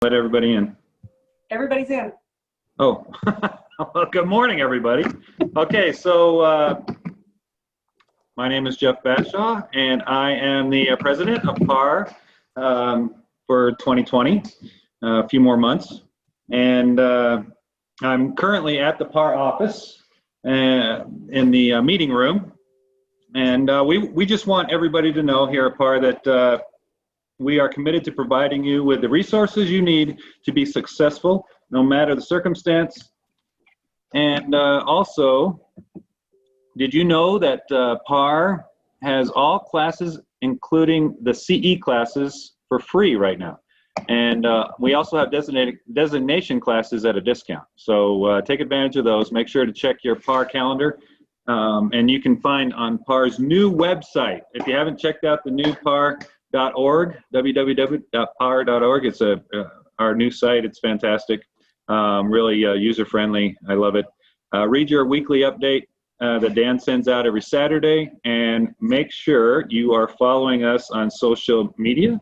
Let everybody in. Everybody's in. Oh, well, good morning, everybody. Okay, so my name is Jeff Batshaw, and I am the president of PAAR for 2020, a few more months. And I'm currently at the PAAR office in the meeting room. And we just want everybody to know here at PAAR that we are committed to providing you with the resources you need to be successful, no matter the circumstance. And also, did you know that PAAR has all classes, including the CE classes, for free right now? And we also have designation classes at a discount. So take advantage of those. Make sure to check your PAAR calendar. And you can find on PAAR's new website. If you haven't checked out the new PAAR.org, www.paar.org. It's our new site. It's fantastic. Really user-friendly. I love it. Read your weekly update that Dan sends out every Saturday, and make sure you are following us on social media.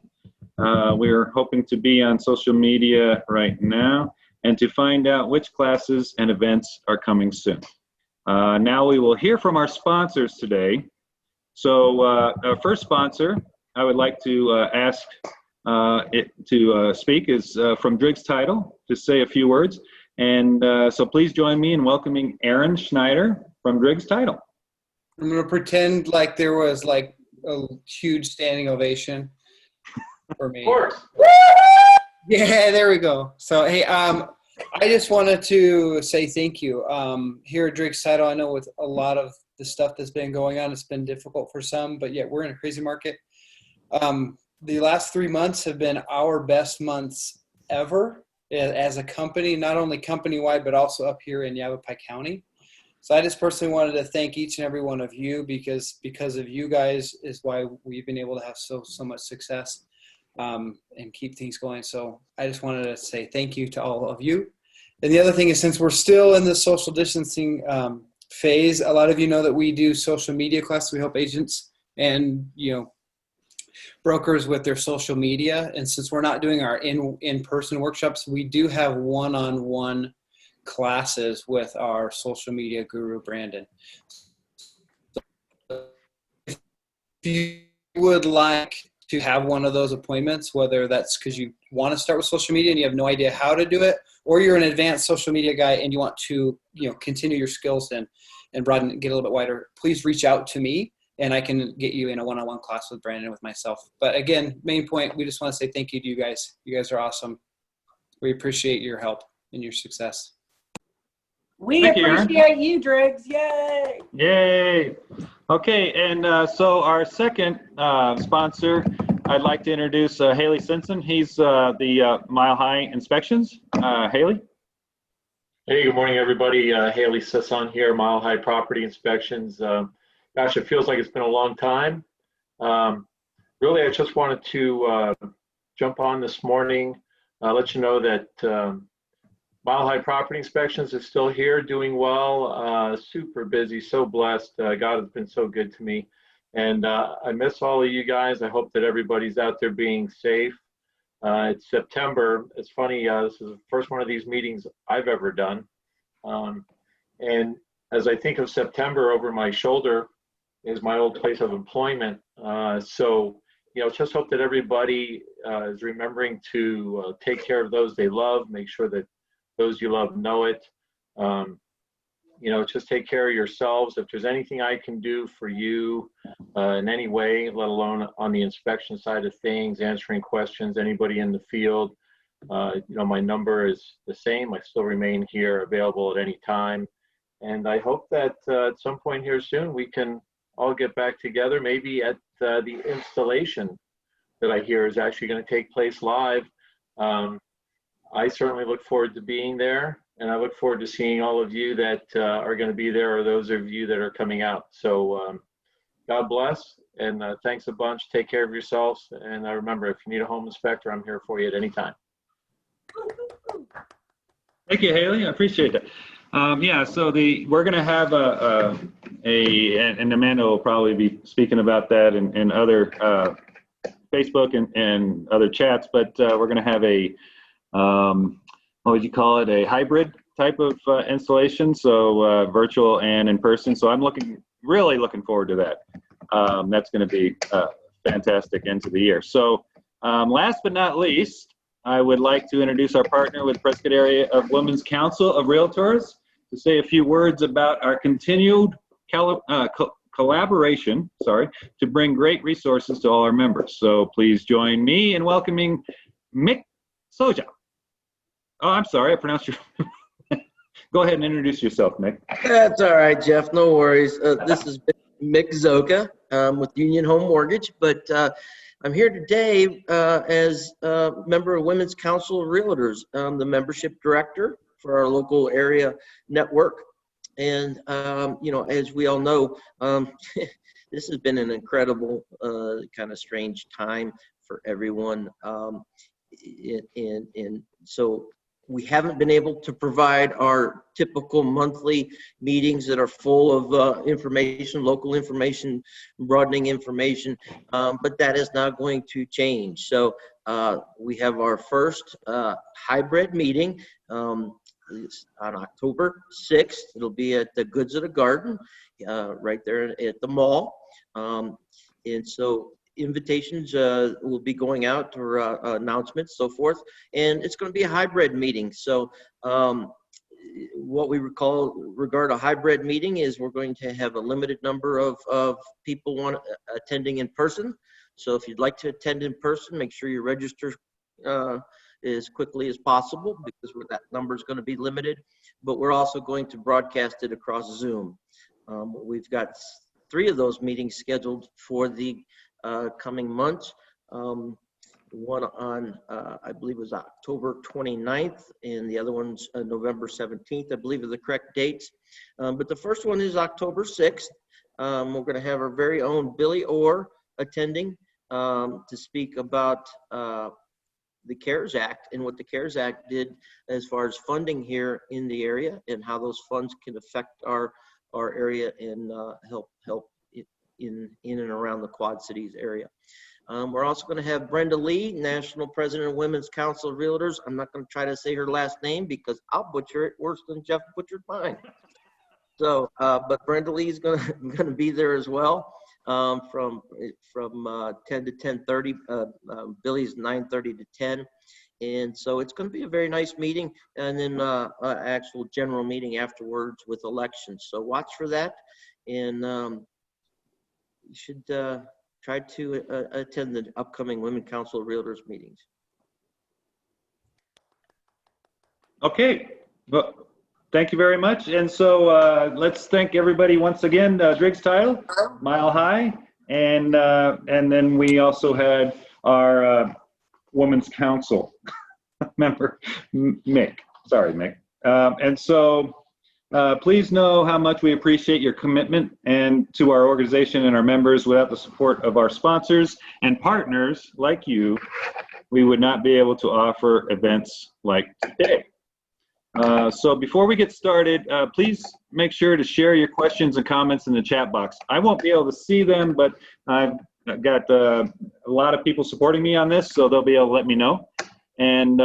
We're hoping to be on social media right now, and to find out which classes and events are coming soon. Now we will hear from our sponsors today. So our first sponsor I would like to ask it to speak is from Driggs Title, to say a few words. And so please join me in welcoming Aaron Schneider from Driggs Title. I'm going to pretend like there was like a huge standing ovation for me. Of course. Yeah, there we go. So, hey, I just wanted to say thank you. Here at Driggs Title, I know with a lot of the stuff that's been going on, it's been difficult for some, but yet we're in a crazy market. The last 3 months have been our best months ever as a company, not only company-wide, but also up here in Yavapai County. So I just personally wanted to thank each and every one of you because of you guys is why we've been able to have so much success and keep things going. So I just wanted to say thank you to all of you. And the other thing is, since we're still in the social distancing phase, a lot of you know that we do social media classes. We help agents and, brokers with their social media. And since we're not doing our in-person workshops, we do have one-on-one classes with our social media guru, Brandon. If you would like to have one of those appointments, whether that's because you want to start with social media and you have no idea how to do it, or you're an advanced social media guy and you want to, continue your skills and broaden it, get a little bit wider, please reach out to me and I can get you in a one-on-one class with Brandon, with myself. But again, main point, we just want to say thank you to you guys. You guys are awesome. We appreciate your help and your success. We appreciate you, Driggs. Yay! Yay! Okay, and so our second sponsor, I'd like to introduce Haley Simpson. He's the Mile High Inspections. Haley? Hey, good morning, everybody. Haley Sisson here, Mile High Property Inspections. Gosh, it feels like it's been a long time. Really, I just wanted to jump on this morning, let you know that Mile High Property Inspections is still here, doing well, super busy, so blessed. God has been so good to me. And I miss all of you guys. I hope that everybody's out there being safe. It's September. It's funny, this is the first one of these meetings I've ever done. And as I think of September, over my shoulder is my old place of employment. So, just hope that everybody is remembering to take care of those they love, make sure that those you love know it. Just take care of yourselves. If there's anything I can do for you in any way, let alone on the inspection side of things, answering questions, anybody in the field, my number is the same. I still remain here, available at any time. And I hope that at some point here soon, we can all get back together, maybe at the installation that I hear is actually going to take place live. I certainly look forward to being there, and I look forward to seeing all of you that are going to be there, or those of you that are coming out. So God bless, and thanks a bunch. Take care of yourselves, and remember, if you need a home inspector, I'm here for you at any time. Thank you, Haley. I appreciate that. Yeah, so we're going to have and Amanda will probably be speaking about that in other Facebook and other chats, but we're going to have a what would you call it, a hybrid type of installation, so virtual and in person. So I'm really looking forward to that. That's going to be a fantastic end to the year. So last but not least, I would like to introduce our partner with Prescott Area of Women's Council of Realtors to say a few words about our continued collaboration, to bring great resources to all our members. So please join me in welcoming Mick Soja. Oh, I'm sorry, I pronounced your... Go ahead and introduce yourself, Mick. That's all right, Jeff. No worries. This is Mick Zoka with Union Home Mortgage, but I'm here today as a member of Women's Council of Realtors. I'm the membership director for our local area network. And, you know, as we all know, this has been an incredible kind of strange time for everyone. And so we haven't been able to provide our typical monthly meetings that are full of information, local information, broadening information, but that is now going to change. So we have our first hybrid meeting on October 6th. It'll be at the Goods of the Garden, right there at the mall. And so invitations will be going out, or announcements, so forth. And it's going to be a hybrid meeting. So what we regard a hybrid meeting is we're going to have a limited number of people attending in person. So if you'd like to attend in person, make sure you register as quickly as possible, because that number is going to be limited. But we're also going to broadcast it across Zoom. We've got 3 of those meetings scheduled for the coming months. One on, I believe, was October 29th, and the other one's November 17th, I believe, are the correct dates. But the first one is October 6th. We're going to have our very own Billy Orr attending to speak about the CARES Act and what the CARES Act did as far as funding here in the area, and how those funds can affect our area and help in and around the Quad Cities area. We're also going to have Brenda Lee, National President of Women's Council of Realtors. I'm not going to try to say her last name because I'll butcher it worse than Jeff butchered mine. So, but Brenda Lee is going to be there as well, from 10 to 10:30. Billy's 9:30 to 10. And so it's going to be a very nice meeting, and then actual general meeting afterwards with elections. So watch for that, and you should try to attend the upcoming Women Council of Realtors meetings. Okay, well, thank you very much. And so let's thank everybody once again. Driggs Title, Mile High, and then we also had our Women's Council member, Mick. Sorry, Mick. And so please know how much we appreciate your commitment and to our organization and our members. Without the support of our sponsors and partners like you, we would not be able to offer events like today. So before we get started, please make sure to share your questions and comments in the chat box. I won't be able to see them, but I've got a lot of people supporting me on this, so they'll be able to let me know. And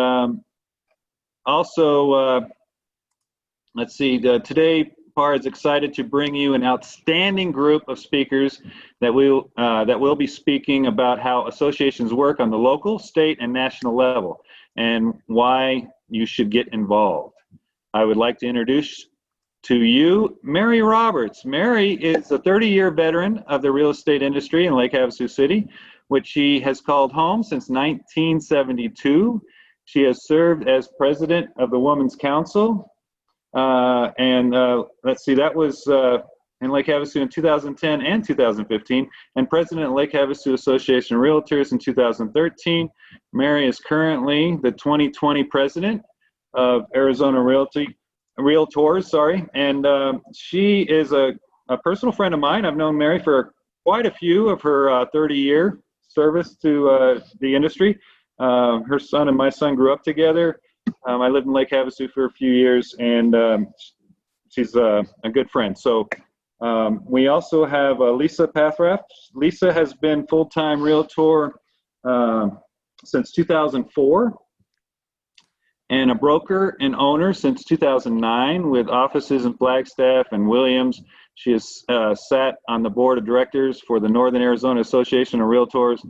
also, let's see, today PAAR is excited to bring you an outstanding group of speakers that will be speaking about how associations work on the local, state, and national level, and why you should get involved. I would like to introduce to you Mary Roberts. Mary is a 30-year veteran of the real estate industry in Lake Havasu City, which she has called home since 1972. She has served as president of the Women's Council, let's see, that was in Lake Havasu in 2010 and 2015, and president of Lake Havasu Association of Realtors in 2013. Mary is currently the 2020 president of Arizona Realtors, and she is a personal friend of mine. I've known Mary for quite a few of her 30-year service to the industry. Her son and my son grew up together. I lived in Lake Havasu for a few years, and she's a good friend. So we also have Lisa Pathrath. Lisa has been full-time realtor since 2004. and a broker and owner since 2009 with offices in Flagstaff and Williams. She has sat on the board of directors for the Northern Arizona Association of Realtors,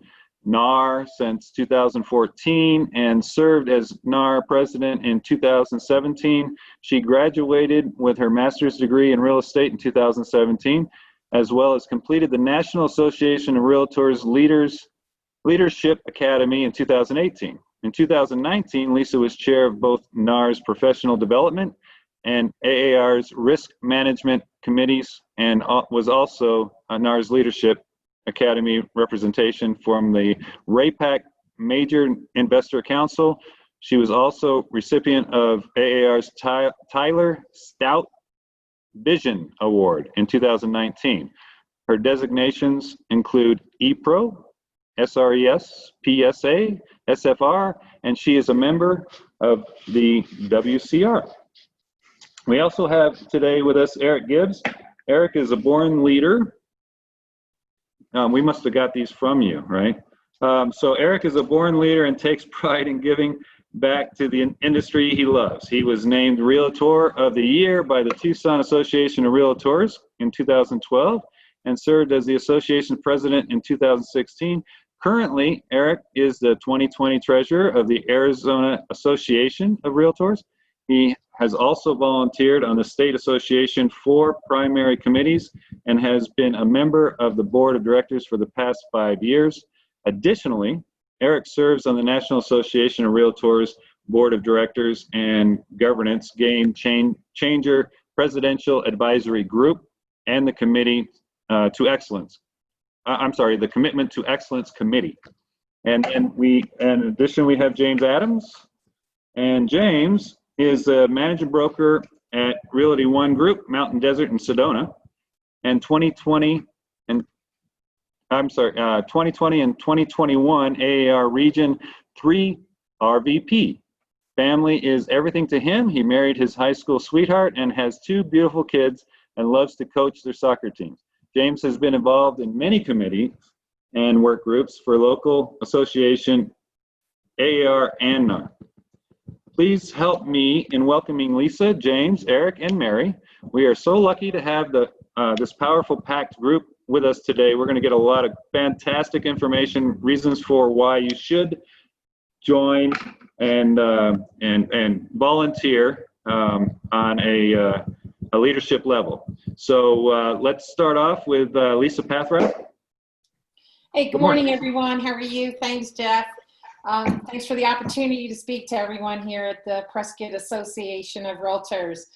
NAR, since 2014 and served as NAR president in 2017. She graduated with her master's degree in real estate in 2017, as well as completed the National Association of Realtors Leadership Academy in 2018. In 2019, Lisa was chair of both NAR's professional development and AAR's risk management committees, and was also NAR's leadership Academy representation from the RAPAC Major Investor Council. She was also recipient of AAR's Tyler Stout Vision Award in 2019. Her designations include ePro, SRES, PSA, SFR, and she is a member of the WCR. We also have today with us Eric Gibbs. Eric is a born leader. We must have got these from you, right? So Eric is a born leader and takes pride in giving back to the industry he loves. He was named Realtor of the Year by the Tucson Association of Realtors in 2012 and served as the association president in 2016. Currently, Eric is the 2020 treasurer of the Arizona Association of Realtors. He has also volunteered on the State Association 4 primary committees and has been a member of the board of directors for the past 5 years. Additionally, Eric serves on the National Association of Realtors board of directors and governance game changer presidential advisory group and the committee to excellence. The Commitment to Excellence Committee. And in addition, we have James Adams. And James is a managing broker at Realty One Group, Mountain Desert in Sedona. And 2020 and 2021 AAR Region 3 RVP. Family is everything to him. He married his high school sweetheart and has 2 beautiful kids and loves to coach their soccer teams. James has been involved in many committees and work groups for local association, AAR, and NAR. Please help me in welcoming Lisa, James, Eric, and Mary. We are so lucky to have this powerful packed group with us today. We're going to get a lot of fantastic information, reasons for why you should join and volunteer on a leadership level. So let's start off with Lisa Pathrath. Hey, good morning, everyone. How are you? Thanks, Jeff. Thanks for the opportunity to speak to everyone here at the Prescott Association of Realtors.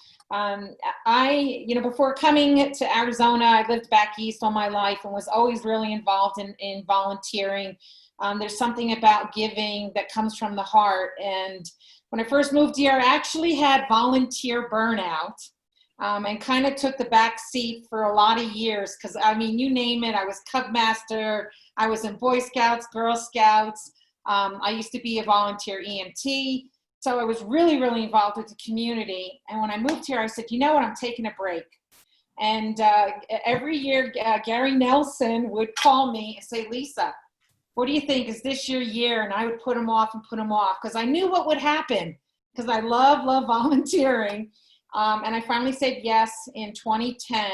Before coming to Arizona, I lived back east all my life and was always really involved in volunteering. There's something about giving that comes from the heart. And when I first moved here, I actually had volunteer burnout. And kind of took the back seat for a lot of years because, I mean, you name it. I was Cub Master. I was in Boy Scouts, Girl Scouts. I used to be a volunteer EMT. So I was really, really involved with the community. And when I moved here, I said, you know what, I'm taking a break. And every year, Gary Nelson would call me and say, Lisa, what do you think? Is this your year? And I would put him off because I knew what would happen because I love volunteering. And I finally said yes in 2010,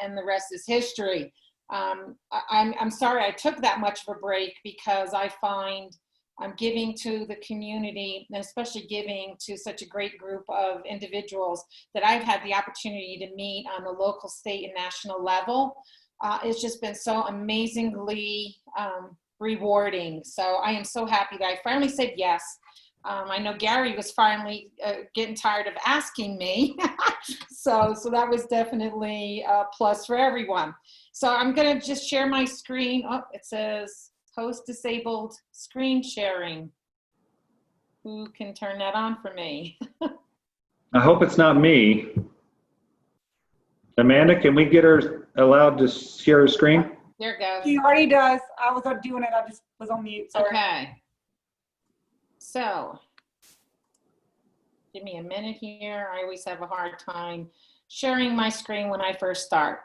and the rest is history. I'm sorry I took that much of a break because I find I'm giving to the community, and especially giving to such a great group of individuals that I've had the opportunity to meet on the local, state, and national level. It's just been so amazingly rewarding. So I am so happy that I finally said yes. I know Gary was finally getting tired of asking me. so that was definitely a plus for everyone. So I'm going to just share my screen. Oh, it says host disabled screen sharing. Who can turn that on for me? I hope it's not me. Amanda, can we get her allowed to share her screen? There it goes. She already does. I was doing it. I just was on mute. Sorry. Okay. So, give me a minute here. I always have a hard time sharing my screen when I first start.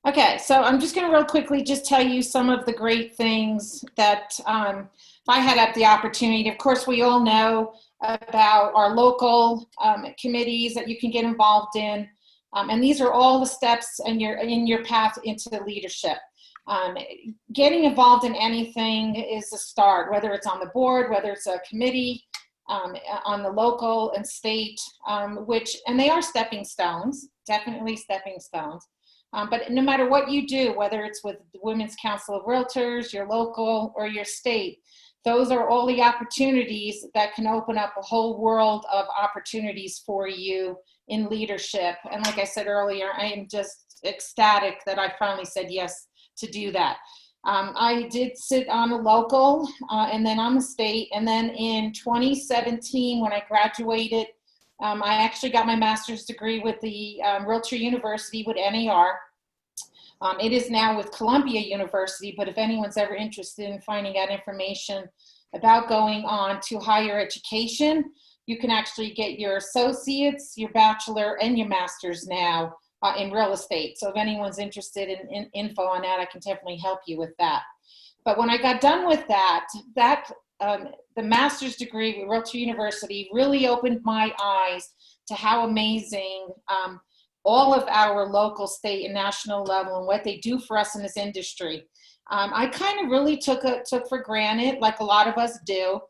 Okay, so I'm just going to real quickly just tell you some of the great things that I had the opportunity. Of course, we all know about our local committees that you can get involved in, and these are all the steps in your path into leadership. Getting involved in anything is a start, whether it's on the board, whether it's a committee, on the local and state, and they are stepping stones, definitely stepping stones. But no matter what you do, whether it's with the Women's Council of Realtors, your local or your state, those are all the opportunities that can open up a whole world of opportunities for you in leadership. And like I said earlier, I am just ecstatic that I finally said yes to do that. I did sit on a local and then on the state. And then in 2017, when I graduated, I actually got my master's degree with the Realtor University with NAR. It is now with Columbia University, but if anyone's ever interested in finding out information about going on to higher education, you can actually get your associates, your bachelor, and your master's now in real estate. So if anyone's interested in info on that, I can definitely help you with that. But when I got done with that, the master's degree with Realtor University really opened my eyes to how amazing all of our local, state, and national level and what they do for us in this industry. I kind of really took for granted, like a lot of us do.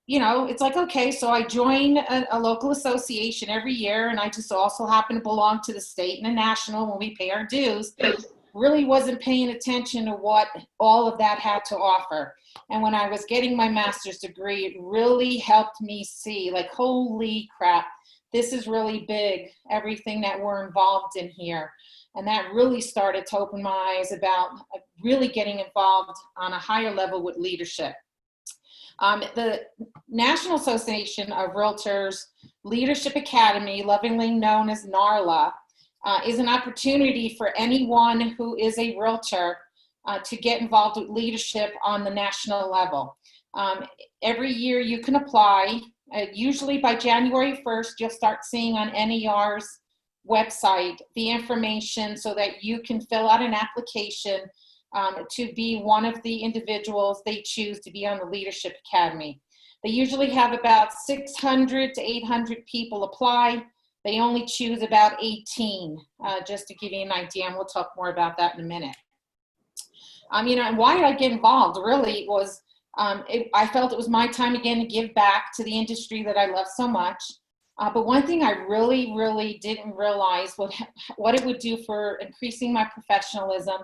You know, it's like, okay, so I join a local association every year, and I just also happen to belong to the state and the national when we pay our dues. Really wasn't paying attention to what all of that had to offer. And when I was getting my master's degree, it really helped me see, like, holy crap, this is really big, everything that we're involved in here. And that really started to open my eyes about really getting involved on a higher level with leadership. The National Association of Realtors Leadership Academy, lovingly known as NARLA, is an opportunity for anyone who is a realtor to get involved with leadership on the national level. Every year you can apply. Usually by January 1st, you'll start seeing on NAR's website the information so that you can fill out an application to be one of the individuals they choose to be on the Leadership Academy. They usually have about 600 to 800 people apply. They only choose about 18, just to give you an idea, and we'll talk more about that in a minute. You know, and why did I get involved? Really was, I felt it was my time again to give back to the industry that I love so much. But one thing I really, really didn't realize what it would do for increasing my professionalism,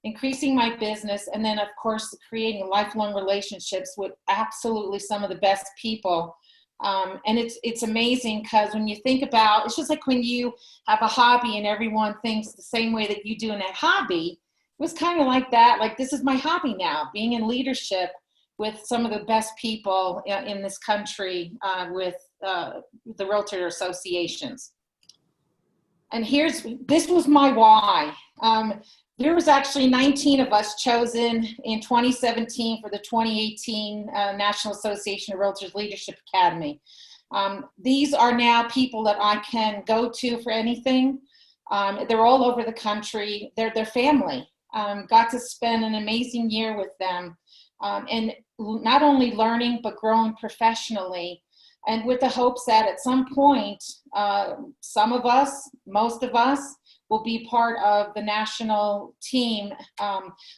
increasing my business, and then of course creating lifelong relationships with absolutely some of the best people. And it's amazing because when you think about, it's just like when you have a hobby and everyone thinks the same way that you do in that hobby. It was kind of like that. Like, this is my hobby now, being in leadership with some of the best people in this country with the Realtor associations. And this was my why. There was actually 19 of us chosen in 2017 for the 2018 National Association of Realtors Leadership Academy. These are now people that I can go to for anything. They're all over the country. They're family. Got to spend an amazing year with them, and not only learning, but growing professionally. And with the hopes that at some point, some of us, most of us, will be part of the national team.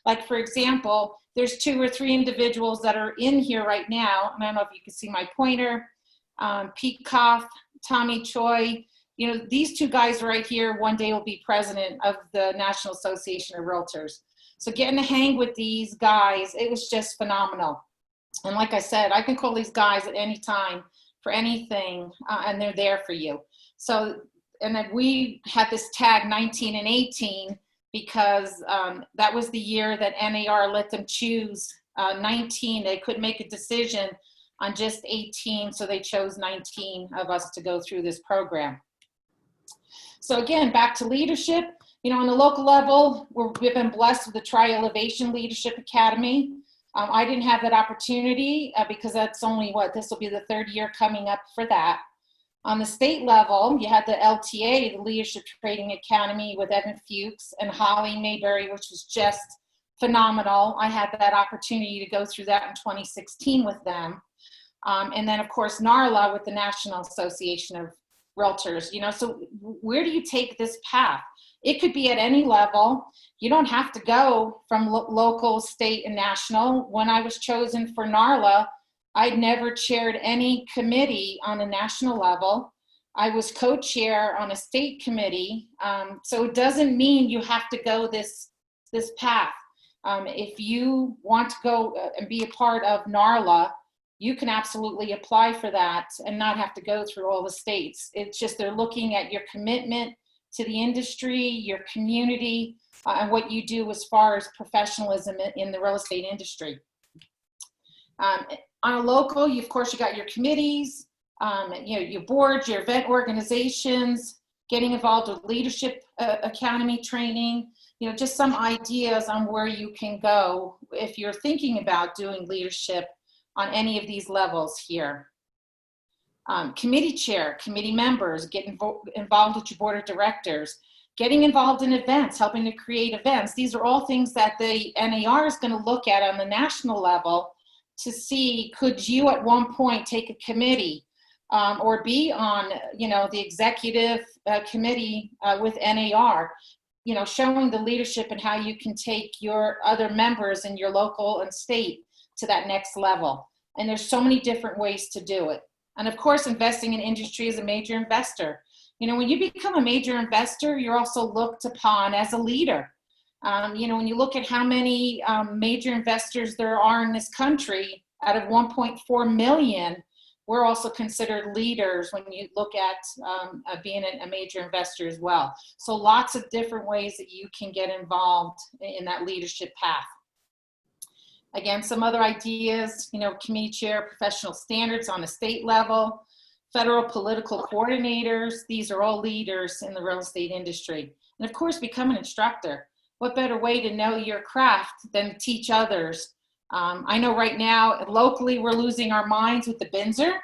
Like, for example, there's 2 or 3 individuals that are in here right now. I don't know if you can see my pointer, Pete Koff, Tommy Choi. You know, these 2 guys right here one day will be president of the National Association of Realtors. So getting to hang with these guys, it was just phenomenal. And like I said, I can call these guys at any time for anything, and they're there for you. So, and then we had this tag 19 and 18 because that was the year that NAR let them choose 19. They couldn't make a decision on just 18, so they chose 19 of us to go through this program. So again, back to leadership. You know, on the local level, we've been blessed with the Tri-Elevation Leadership Academy. I didn't have that opportunity because that's only this will be the 3rd year coming up for that. On the state level, you had the LTA, the Leadership Training Academy with Evan Fuchs and Holly Mayberry, which was just phenomenal. I had that opportunity to go through that in 2016 with them. And then of course, NARLA with the National Association of Realtors, so where do you take this path? It could be at any level. You don't have to go from local, state, and national. When I was chosen for NARLA, I'd never chaired any committee on a national level. I was co-chair on a state committee. So it doesn't mean you have to go this path. If you want to go and be a part of NARLA, you can absolutely apply for that and not have to go through all the states. It's just they're looking at your commitment to the industry, your community, and what you do as far as professionalism in the real estate industry. On a local, of course, you got your committees, your boards, your event organizations, getting involved with leadership academy training, just some ideas on where you can go if you're thinking about doing leadership on any of these levels here. Committee chair, committee members, get involved with your board of directors, getting involved in events, helping to create events. These are all things that the NAR is going to look at on the national level to see, could you at one point take a committee or be on, the executive committee with NAR, showing the leadership and how you can take your other members in your local and state to that next level. And there's so many different ways to do it. And of course, investing in industry as a major investor. When you become a major investor, you're also looked upon as a leader. When you look at how many major investors there are in this country, out of 1.4 million, we're also considered leaders when you look at being a major investor as well. So lots of different ways that you can get involved in that leadership path. Again, some other ideas, committee chair, professional standards on a state level, federal political coordinators. These are all leaders in the real estate industry. And of course, become an instructor. What better way to know your craft than to teach others? I know right now, locally, we're losing our minds with the Binzer,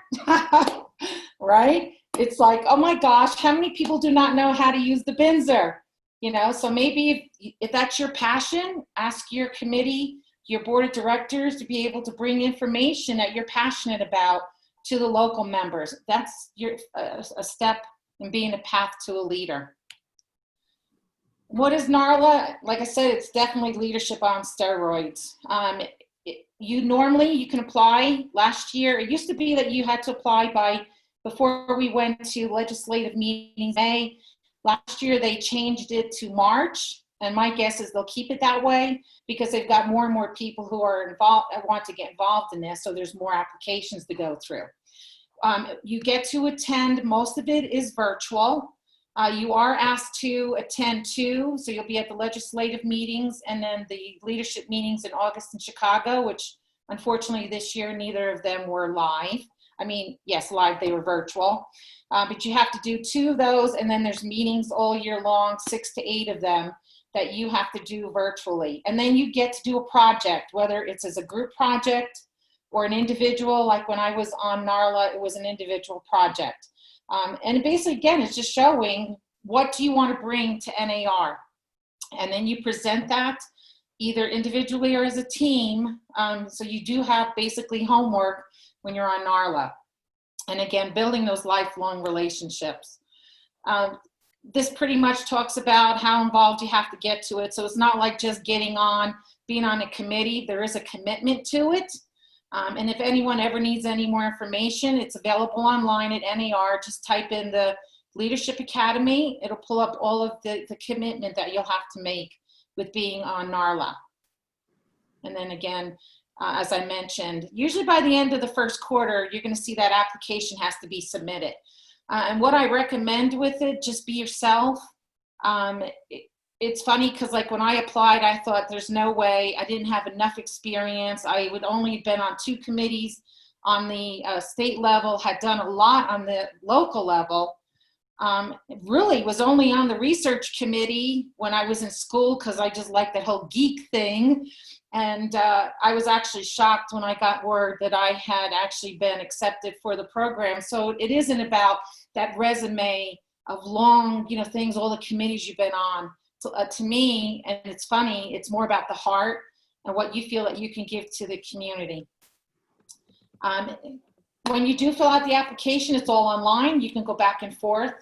right? It's like, oh my gosh, how many people do not know how to use the Binzer? So maybe if that's your passion, ask your committee, your board of directors to be able to bring information that you're passionate about to the local members. That's a step in being a path to a leader. What is NARLA? Like I said, it's definitely leadership on steroids. You can apply. Last year, it used to be that you had to apply before we went to legislative meetings in May. Last year, they changed it to March. And my guess is they'll keep it that way because they've got more and more people who are involved, want to get involved in this. So there's more applications to go through. You get to attend. Most of it is virtual. You are asked to attend too. So you'll be at the legislative meetings and then the leadership meetings in August in Chicago, which unfortunately this year, neither of them were live. I mean, yes, live, they were virtual. But you have to do 2 of those. And then there's meetings all year long, 6 to 8 of them, that you have to do virtually. And then you get to do a project, whether it's as a group project or an individual. Like when I was on NARLA, it was an individual project. And basically, again, it's just showing what do you want to bring to NAR. And then you present that either individually or as a team. So you do have basically homework when you're on NARLA. And again, building those lifelong relationships. This pretty much talks about how involved you have to get to it. So it's not like just being on a committee. There is a commitment to it. And if anyone ever needs any more information, it's available online at NAR. Just type in the Leadership Academy. It'll pull up all of the commitment that you'll have to make with being on NARLA. And then again, as I mentioned, usually by the end of the first quarter, you're going to see that application has to be submitted. And what I recommend with it, just be yourself. It's funny because like when I applied, I thought there's no way. I didn't have enough experience. I would only have been on 2 committees on the state level, had done a lot on the local level. Really was only on the research committee when I was in school because I just liked the whole geek thing. And I was actually shocked when I got word that I had actually been accepted for the program. So it isn't about that resume of long, things, all the committees you've been on. To me, and it's funny, it's more about the heart and what you feel that you can give to the community. When you do fill out the application, it's all online. You can go back and forth,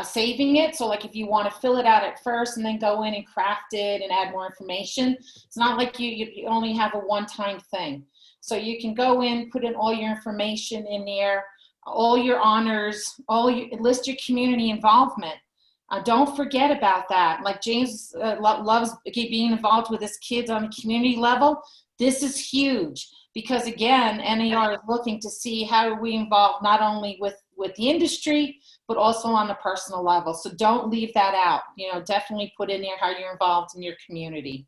saving it. So like if you want to fill it out at first and then go in and craft it and add more information, it's not like you only have a one-time thing. So you can go in, put in all your information in there, all your honors, list your community involvement. Don't forget about that. Like James loves being involved with his kids on a community level. This is huge because, again, NAR is looking to see how we involve not only with the industry, but also on a personal level. So don't leave that out. Definitely put in there how you're involved in your community.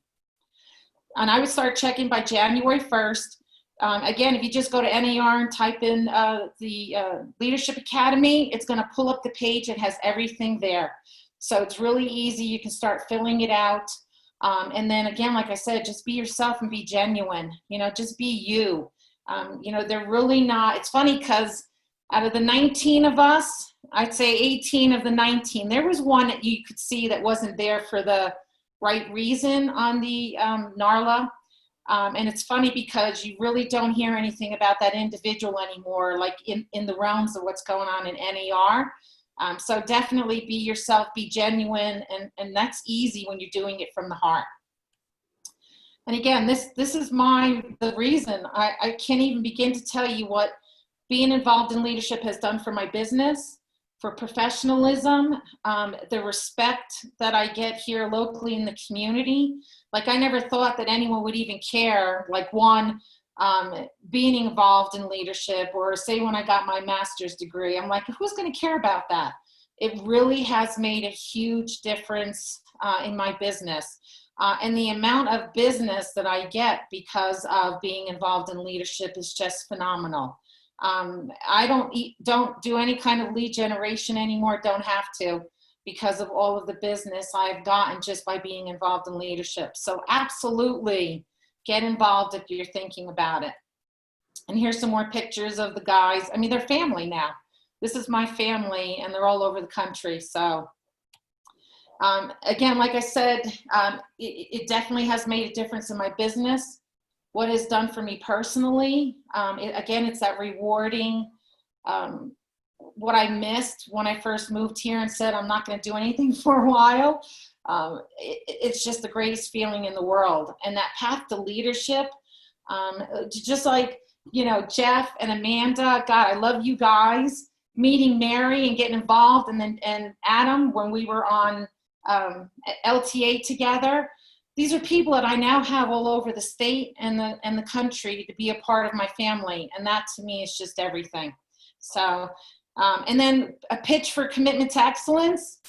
And I would start checking by January 1st. Again, if you just go to NAR and type in the Leadership Academy, it's going to pull up the page. It has everything there. So it's really easy. You can start filling it out. And then again, like I said, just be yourself and be genuine. Just be you. They're really not. It's funny because out of the 19 of us, I'd say 18 of the 19, there was one that you could see that wasn't there for the right reason on the NARLA. And it's funny because you really don't hear anything about that individual anymore, like in the realms of what's going on in NAR. So definitely be yourself, be genuine, and that's easy when you're doing it from the heart. And again, this is the reason. I can't even begin to tell you what being involved in leadership has done for my business, for professionalism, the respect that I get here locally in the community. Like I never thought that anyone would even care, like being involved in leadership, or say when I got my master's degree, I'm like, who's going to care about that? It really has made a huge difference in my business. And the amount of business that I get because of being involved in leadership is just phenomenal. I don't do any kind of lead generation anymore, don't have to, because of all of the business I've gotten just by being involved in leadership. So absolutely get involved if you're thinking about it. And here's some more pictures of the guys. I mean, they're family now. This is my family, and they're all over the country. So again, like I said, it definitely has made a difference in my business. What it's done for me personally, again, it's that rewarding, what I missed when I first moved here and said, I'm not going to do anything for a while. It's just the greatest feeling in the world. And that path to leadership, just like, Jeff and Amanda, God, I love you guys, meeting Mary and getting involved. And Adam, when we were on LTA together, these are people that I now have all over the state and the country to be a part of my family. And that to me is just everything. So, and then a pitch for commitment to excellence.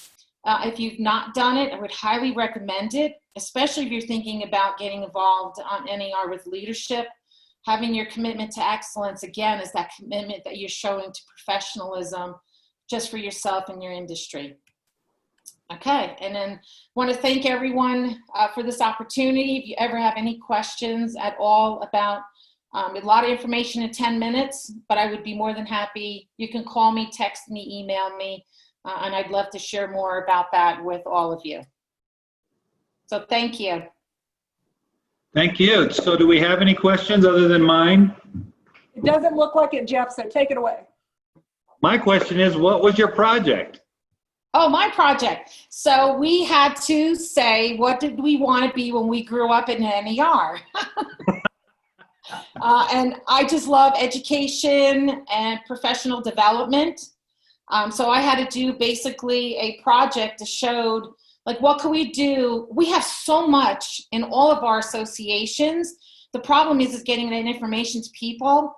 If you've not done it, I would highly recommend it, especially if you're thinking about getting involved on NAR with leadership. Having your commitment to excellence, again, is that commitment that you're showing to professionalism just for yourself and your industry. Okay, and then want to thank everyone for this opportunity. If you ever have any questions at all about a lot of information in 10 minutes, but I would be more than happy. You can call me, text me, email me, and I'd love to share more about that with all of you. So thank you. Thank you. So do we have any questions other than mine? It doesn't look like it, Jeff, so take it away. My question is, what was your project? Oh, my project. So we had to say, what did we want to be when we grew up in NAR? And I just love education and professional development. So I had to do basically a project that showed, like, what can we do? We have so much in all of our associations. The problem is getting that information to people.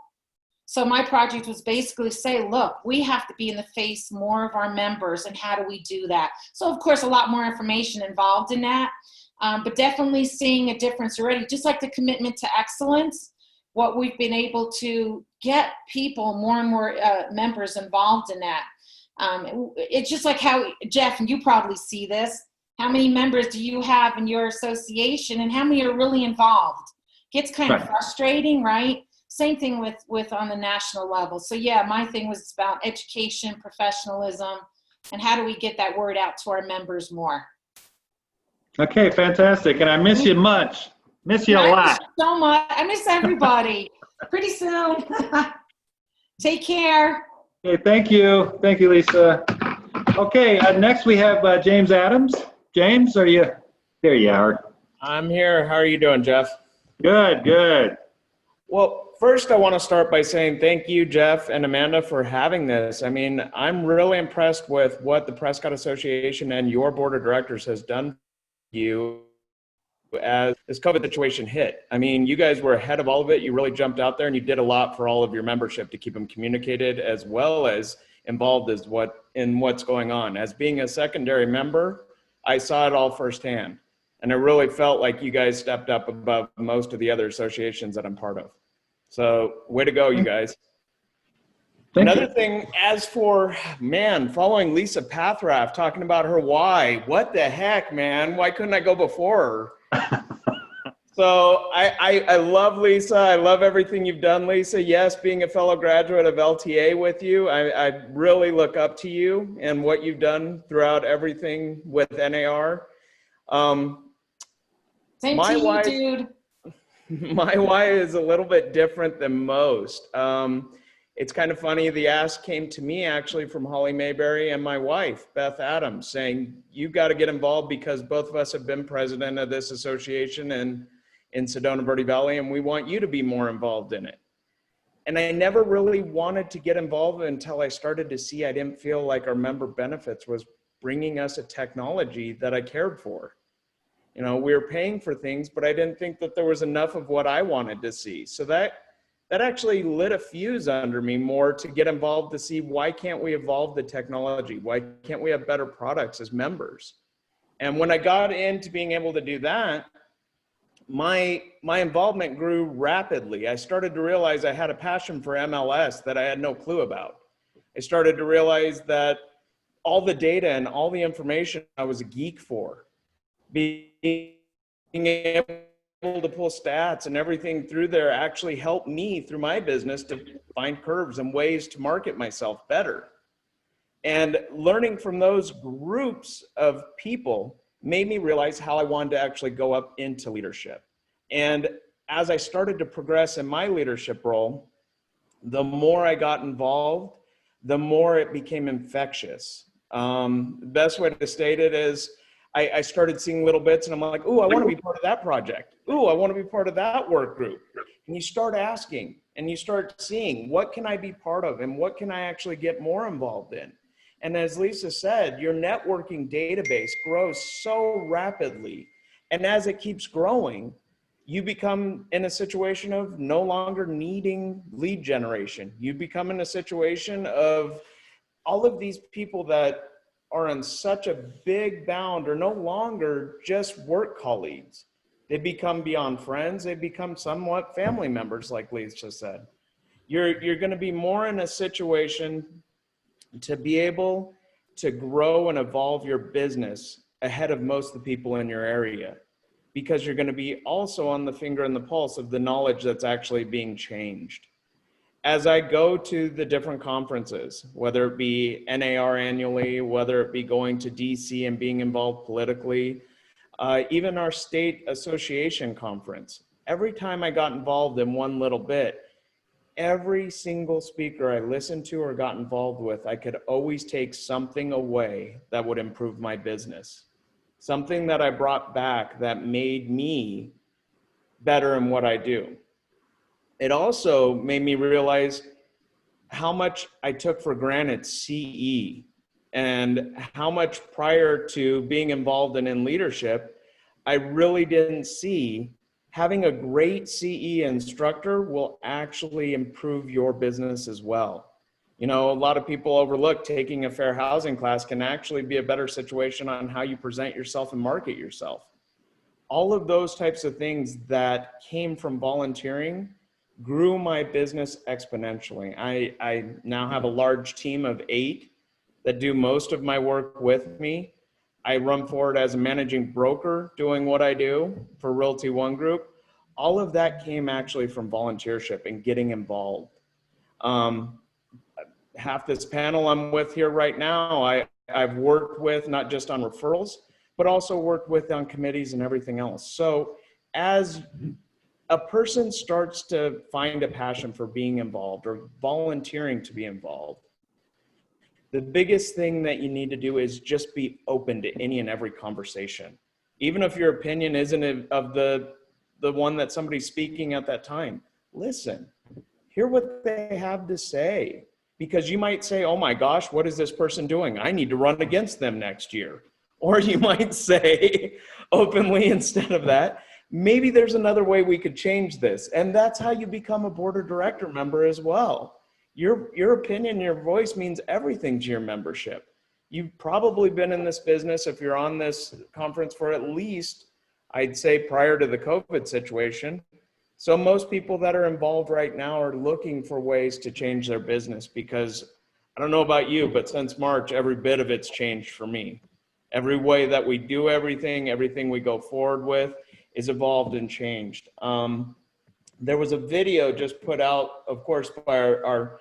So my project was basically say, look, we have to be in the face more of our members, and how do we do that? So of course, a lot more information involved in that, but definitely seeing a difference already, just like the commitment to excellence, what we've been able to get people, more and more members involved in that. It's just like how, Jeff, and you probably see this, how many members do you have in your association and how many are really involved? gets kind of Right. frustrating, right? Same thing with on the national level. So yeah, my thing was about education, professionalism, and how do we get that word out to our members more. Okay, fantastic. And I miss you much. Miss you a I miss lot. you so much. I miss everybody. Pretty soon. Take care. Okay, thank you. Thank you, Lisa. Okay, next we have James Adams. James, are you? There you are. I'm here. How are you doing, Jeff? Good, good. Well, first I want to start by saying thank you, Jeff and Amanda, for having this. I mean, I'm really impressed with what the Prescott Association and your board of directors has done for you as this COVID situation hit. I mean, you guys were ahead of all of it. You really jumped out there and you did a lot for all of your membership to keep them communicated as well as involved in what's going on. As being a secondary member, I saw it all firsthand. And I really felt like you guys stepped up above most of the other associations that I'm part of. So way to go, you guys. Thank Another you. thing, as for, man, following Lisa Pathraff, talking about her why, what the heck, man? Why couldn't I go before her? So I love Lisa. I love everything you've done, Lisa. Yes, being a fellow graduate of LTA with you, I really look up to you and what you've done throughout everything with NAR. Same to you, dude. My why is a little bit different than most. It's kind of funny. The ask came to me actually from Holly Mayberry and my wife, Beth Adams, saying, you've got to get involved because both of us have been president of this association in Sedona Verde Valley, and we want you to be more involved in it. And I never really wanted to get involved until I started to see I didn't feel like our member benefits was bringing us a technology that I cared for. You know, we were paying for things, but I didn't think that there was enough of what I wanted to see. So that actually lit a fuse under me more to get involved to see why can't we evolve the technology? Why can't we have better products as members? And when I got into being able to do that, my involvement grew rapidly. I started to realize I had a passion for MLS that I had no clue about. I started to realize that all the data and all the information I was a geek for. Being able to pull stats and everything through there actually helped me through my business to find curves and ways to market myself better. And learning from those groups of people made me realize how I wanted to actually go up into leadership. And as I started to progress in my leadership role, the more I got involved, the more it became infectious. The best way to state it is I started seeing little bits and I'm like, ooh, I want to be part of that project. Ooh, I want to be part of that work group. And you start asking and you start seeing what can I be part of and what can I actually get more involved in? And as Lisa said, your networking database grows so rapidly. And as it keeps growing, you become in a situation of no longer needing lead generation. You become in a situation of all of these people that are on such a big bound are no longer just work colleagues. They become beyond friends. They become somewhat family members, like Lisa said. You're going to be more in a situation to be able to grow and evolve your business ahead of most of the people in your area, because you're going to be also on the finger and the pulse of the knowledge that's actually being changed. As I go to the different conferences, whether it be NAR annually, whether it be going to DC and being involved politically, even our state association conference, every time I got involved in one little bit, every single speaker I listened to or got involved with, I could always take something away that would improve my business. Something that I brought back that made me better in what I do. It also made me realize how much I took for granted CE and how much prior to being involved in leadership, I really didn't see having a great CE instructor will actually improve your business as well. You know, a lot of people overlook taking a fair housing class can actually be a better situation on how you present yourself and market yourself. All of those types of things that came from volunteering grew my business exponentially. I now have a large team of 8 that do most of my work with me. I run forward as a managing broker doing what I do for Realty One Group. all of that came actually from volunteership and getting involved. Half this panel I'm with here right now, I've worked with not just on referrals, but also worked with on committees and everything else. So as a person starts to find a passion for being involved or volunteering to be involved, the biggest thing that you need to do is just be open to any and every conversation. Even if your opinion isn't of the one that somebody's speaking at that time, listen, hear what they have to say. Because you might say, oh my gosh, what is this person doing? I need to run against them next year. Or you might say openly instead of that, maybe there's another way we could change this. And that's how you become a board of director member as well. Your opinion, your voice means everything to your membership. You've probably been in this business, if you're on this conference, for at least, I'd say, prior to the COVID situation. So most people that are involved right now are looking for ways to change their business, because I don't know about you, but since March, every bit of it's changed for me. Every way that we do everything we go forward with is evolved and changed. There was a video just put out, of course, by our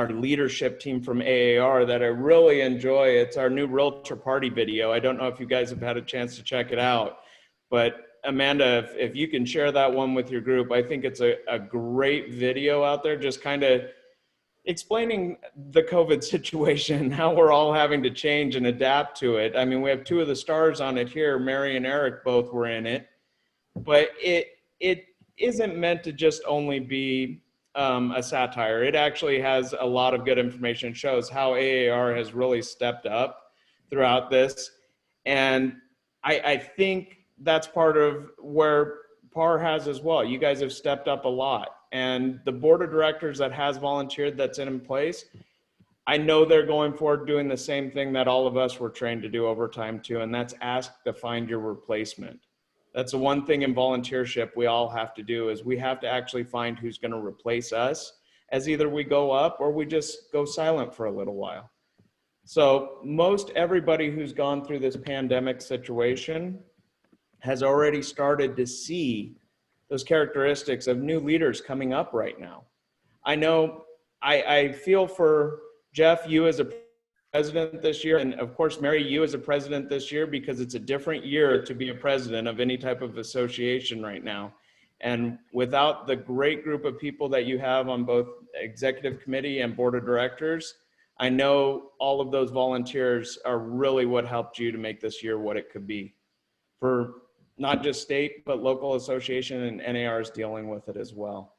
leadership team from AAR that I really enjoy. It's our new Realtor Party video. I don't know if you guys have had a chance to check it out, but Amanda, if you can share that one with your group, I think it's a great video out there, just kind of explaining the COVID situation, how we're all having to change and adapt to it. I mean, we have two of the stars on it here, Mary and Eric both were in it, but it isn't meant to just only be a satire. It actually has a lot of good information. It shows how AAR has really stepped up throughout this. And I think that's part of where PAAR has as well. You guys have stepped up a lot. And the board of directors that has volunteered, that's in place, I know they're going forward doing the same thing that all of us were trained to do over time too, and that's ask to find your replacement. That's the one thing in volunteership we all have to do, is we have to actually find who's going to replace us, as either we go up or we just go silent for a little while. So most everybody who's gone through this pandemic situation has already started to see those characteristics of new leaders coming up right now. I know I feel for Jeff, you as a president this year, and of course, Mary, you as a president this year, because it's a different year to be a president of any type of association right now. And without the great group of people that you have on both executive committee and board of directors, I know all of those volunteers are really what helped you to make this year what it could be, for not just state, but local association, and NAR is dealing with it as well.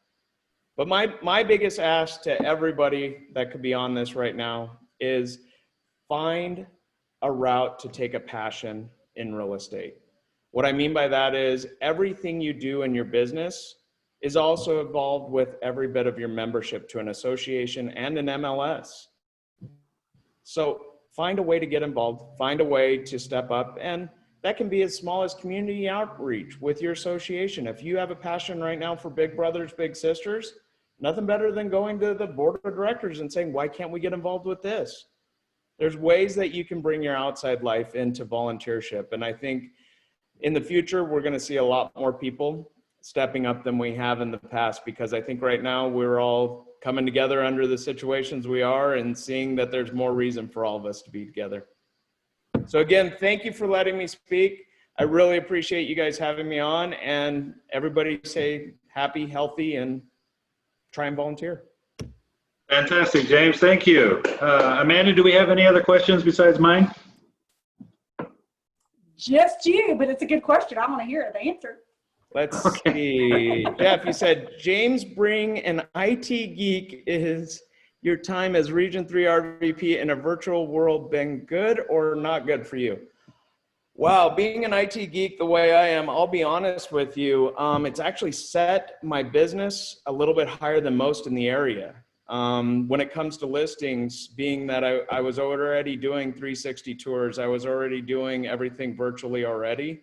But my biggest ask to everybody that could be on this right now is find a route to take a passion in real estate. What I mean by that is everything you do in your business is also involved with every bit of your membership to an association and an MLS. So find a way to get involved, find a way to step up, and that can be as small as community outreach with your association. If you have a passion right now for Big Brothers, Big Sisters, nothing better than going to the board of directors and saying, why can't we get involved with this? There's ways that you can bring your outside life into volunteership. And I think in the future, we're going to see a lot more people stepping up than we have in the past, because I think right now we're all coming together under the situations we are and seeing that there's more reason for all of us to be together. So again, thank you for letting me speak. I really appreciate you guys having me on, and everybody stay happy, healthy, and try and volunteer. Fantastic, James. Thank you. Amanda, do we have any other questions besides mine? Just you, but it's a good question. I want to hear the answer. Let's see. Jeff, you said, James Bring, an IT geek, is your time as Region 3 RVP in a virtual world been good or not good for you? Wow, being an IT geek the way I am, I'll be honest with you, it's actually set my business a little bit higher than most in the area. When it comes to listings, being that I was already doing 360 tours, I was already doing everything virtually already.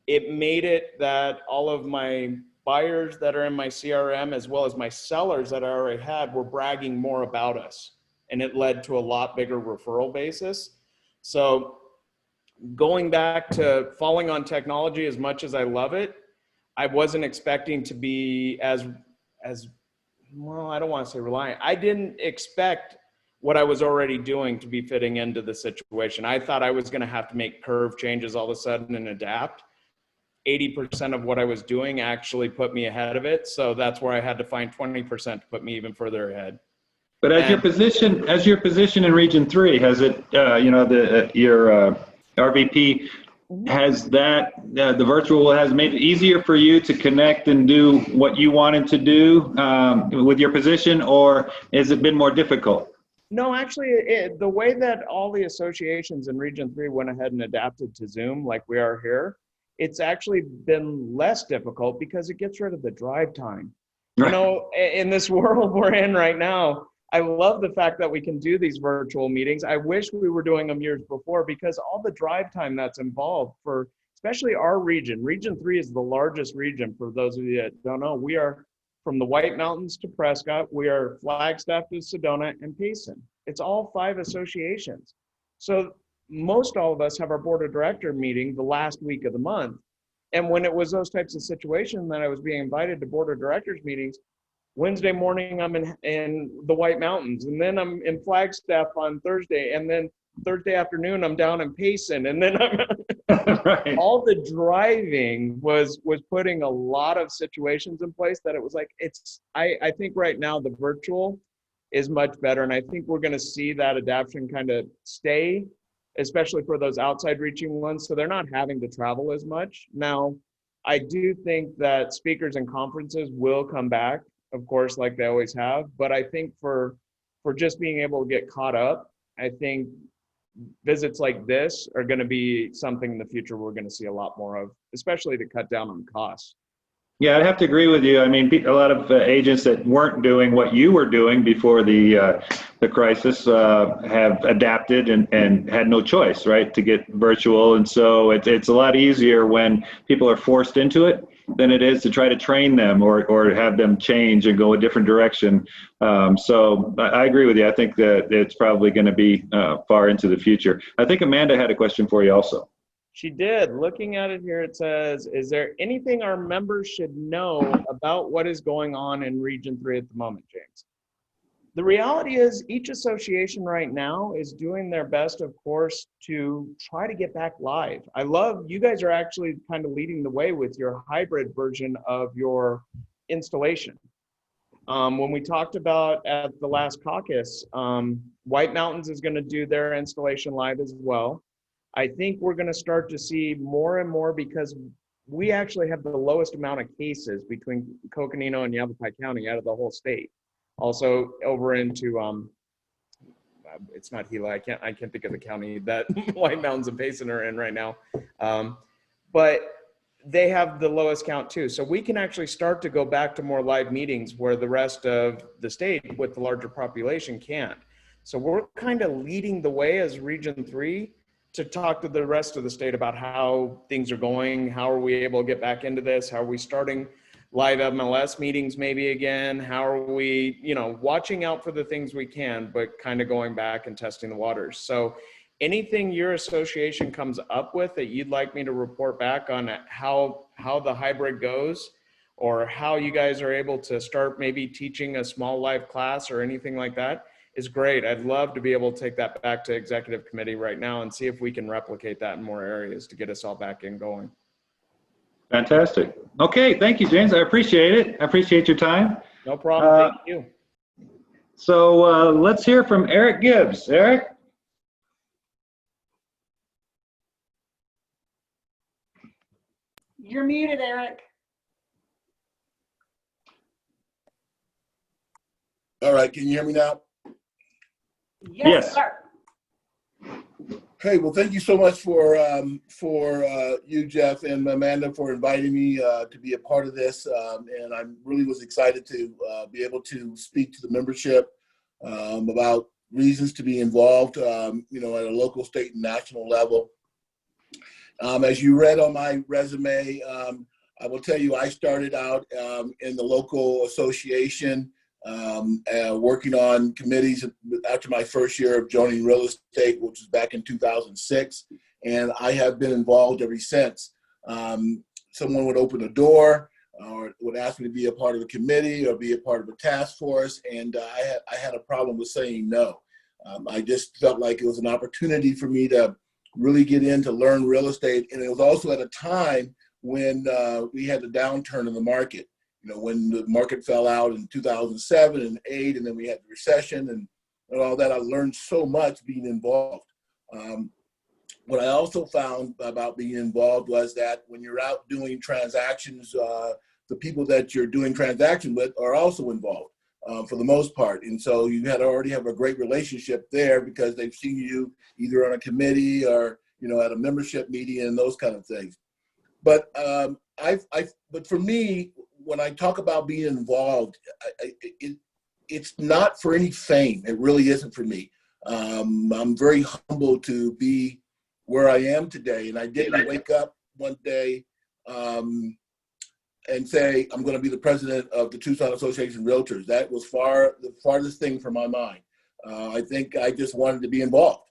It made it that all of my buyers that are in my CRM, as well as my sellers that I already had, were bragging more about us. And it led to a lot bigger referral basis. So going back to falling on technology, as much as I love it, I wasn't expecting to be as well, I don't want to say reliant. I didn't expect what I was already doing to be fitting into the situation. I thought I was going to have to make curve changes all of a sudden and adapt. 80% of what I was doing actually put me ahead of it. So that's where I had to find 20% to put me even further ahead. But as your position in Region 3, has it, your RVP, has that, the virtual has made it easier for you to connect and do what you wanted to do with your position, or has it been more difficult? No, actually, the way that all the associations in Region 3 went ahead and adapted to Zoom like we are here, it's actually been less difficult because it gets rid of the drive time. Right. You know, in this world we're in right now, I love the fact that we can do these virtual meetings. I wish we were doing them years before because all the drive time that's involved for, especially our region. Region 3 is the largest region, for those of you that don't know. We are from the White Mountains to Prescott. We are Flagstaff to Sedona and Payson. It's all 5 associations. So most all of us have our board of director meeting the last week of the month. And when it was those types of situations that I was being invited to board of directors meetings, Wednesday morning I'm in the White Mountains, and then I'm in Flagstaff on Thursday, and then Thursday afternoon I'm down in Payson, and then I'm Right. all the driving was putting a lot of situations in place that it was like, I think right now the virtual is much better, and I think we're going to see that adaptation kind of stay, especially for those outside reaching ones, so they're not having to travel as much. Now, I do think that speakers and conferences will come back, of course, like they always have, but I think for just being able to get caught up, I think visits like this are going to be something in the future we're going to see a lot more of, especially to cut down on costs. Yeah, I'd have to agree with you. I mean, a lot of agents that weren't doing what you were doing before the crisis have adapted and had no choice, right, to get virtual. And so it's a lot easier when people are forced into it than it is to try to train them or have them change and go a different direction. So I agree with you. I think that it's probably going to be far into the future. I think Amanda had a question for you also. She did. Looking at it here, it says, is there anything our members should know about what is going on in Region 3 at the moment, James? The reality is each association right now is doing their best, of course, to try to get back live. I love, you guys are actually kind of leading the way with your hybrid version of your installation. When we talked about at the last caucus, White Mountains is going to do their installation live as well. I think we're going to start to see more and more because we actually have the lowest amount of cases between Coconino and Yavapai County out of the whole state. Also over into, it's not Gila, I can't think of the county that White Mountains and Payson are in right now. But they have the lowest count too. So we can actually start to go back to more live meetings where the rest of the state with the larger population can't. So we're kind of leading the way as Region 3 to talk to the rest of the state about how things are going, how are we able to get back into this, how are we starting live MLS meetings maybe again, how are we, watching out for the things we can, but kind of going back and testing the waters. So anything your association comes up with that you'd like me to report back on how the hybrid goes, or how you guys are able to start maybe teaching a small live class or anything like that, is great. I'd love to be able to take that back to executive committee right now and see if we can replicate that in more areas to get us all back in going. Fantastic. Okay, thank you, James. I appreciate it. I appreciate your time. No problem. Thank you. So let's hear from Eric Gibbs. Eric? You're muted, Eric. All right, can you hear me now? Yes. Sir. Hey, well, thank you so much for you, Jeff, and Amanda for inviting me to be a part of this. And I really was excited to be able to speak to the membership about reasons to be involved, at a local, state, and national level. As you read on my resume, I will tell you I started out in the local association, working on committees after my first year of joining real estate, which was back in 2006, and I have been involved ever since. someone would open a door or would ask me to be a part of a committee or be a part of a task force, and I had a problem with saying no. I just felt like it was an opportunity for me to really get in to learn real estate, and it was also at a time when we had the downturn in the market. You know, when the market fell out in 2007 and 8, and then we had the recession and all that. I learned so much being involved. What I also found about being involved was that when you're out doing transactions, the people that you're doing transactions with are also involved for the most part. And so you had to already have a great relationship there because they've seen you either on a committee or, you know, at a membership meeting and those kind of things. But but for me, when I talk about being involved, it's not for any fame. It really isn't for me. I'm very humbled to be where I am today. And I didn't wake up one day and say, I'm going to be the president of the Tucson Association of Realtors. That was the farthest thing from my mind. I think I just wanted to be involved.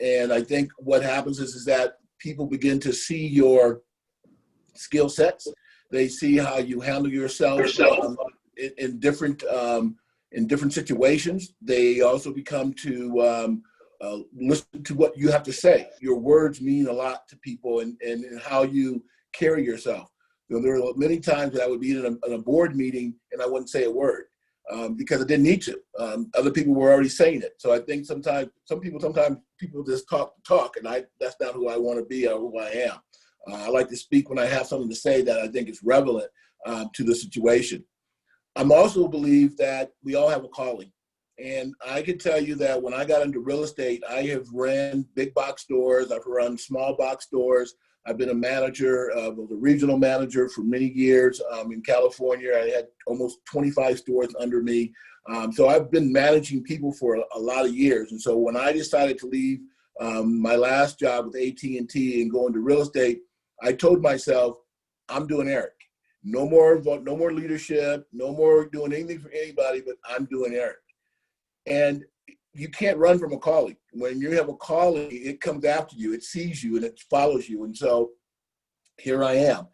And I think what happens is that people begin to see your skill sets. They see how you handle yourself in different situations. They also become to listen to what you have to say. Your words mean a lot to people, and how you carry yourself. You know, there are many times that I would be in a board meeting and I wouldn't say a word because I didn't need to. Other people were already saying it. So I think sometimes people just talk, and that's not who I want to be or who I am. I like to speak when I have something to say that I think is relevant to the situation. I also believe that we all have a calling. And I can tell you that when I got into real estate, I have ran big box stores. I've run small box stores. I've been a manager, was a regional manager for many years in California. I had almost 25 stores under me. So I've been managing people for a lot of years. And so when I decided to leave my last job with AT&T and go into real estate, I told myself, I'm doing Eric. No more leadership, no more doing anything for anybody, but I'm doing Eric. And you can't run from a calling. When you have a calling, it comes after you, it sees you, and it follows you. And so here I am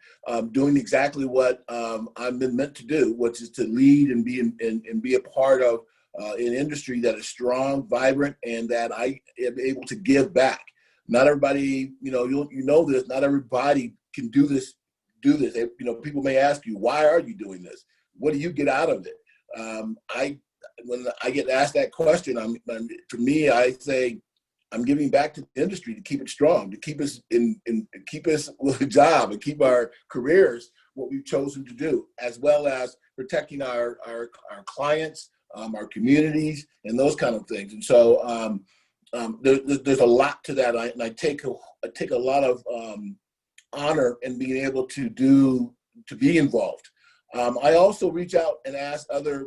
doing exactly what I've been meant to do, which is to lead and be a part of an industry that is strong, vibrant, and that I am able to give back. Not everybody, you know this, not everybody can do this. People may ask you, why are you doing this? What do you get out of it? When I get asked that question, for me, I say, I'm giving back to the industry to keep it strong, to keep us keep us with a job and keep our careers what we've chosen to do, as well as protecting our clients, our communities, and those kind of things. And so there's a lot to that. I take a lot of honor in being able to be involved. I also reach out and ask other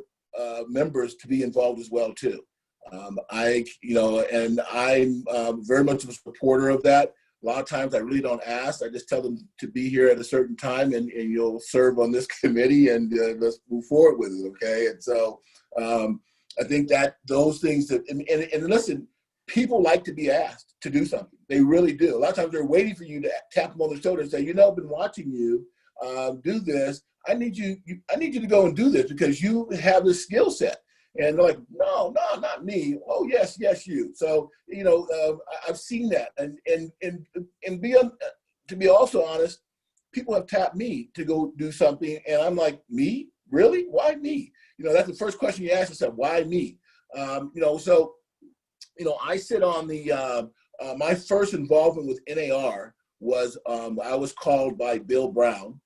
members to be involved as well too. And I'm very much a supporter of that. A lot of times I really don't ask. I just tell them to be here at a certain time and you'll serve on this committee and let's move forward with it, okay? And so I think that those things and listen, people like to be asked to do something. They really do. A lot of times they're waiting for you to tap them on the shoulder and say, I've been watching you do this. I need you to go and do this because you have this skill set. And they're like, no, not me. Oh, yes, you. So, I've seen that. And to be also honest, people have tapped me to go do something. And I'm like, me? Really? Why me? That's the first question you ask yourself, why me? I sit on the, my first involvement with NAR was I was called by Bill Brown,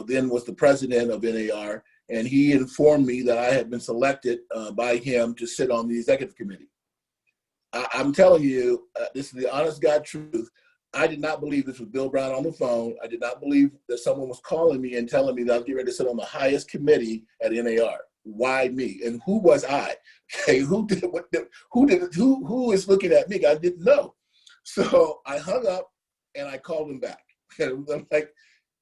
then was the president of NAR, and he informed me that I had been selected by him to sit on the executive committee. I'm telling you, this is the honest God truth. I did not believe this was Bill Brown on the phone. I did not believe that someone was calling me and telling me that I was getting ready to sit on the highest committee at NAR. Why me? And who was I? Okay, who is looking at me? I didn't know. So I hung up and I called him back. And I'm like,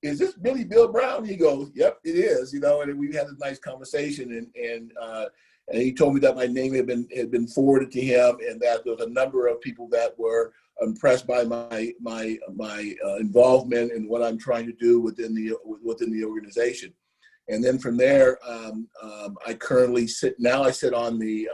is this really Bill Brown? He goes, yep, it is. And we had a nice conversation, and he told me that my name had been forwarded to him, and that there was a number of people that were impressed by my involvement in what I'm trying to do within the organization. And then from there, I currently sit on the,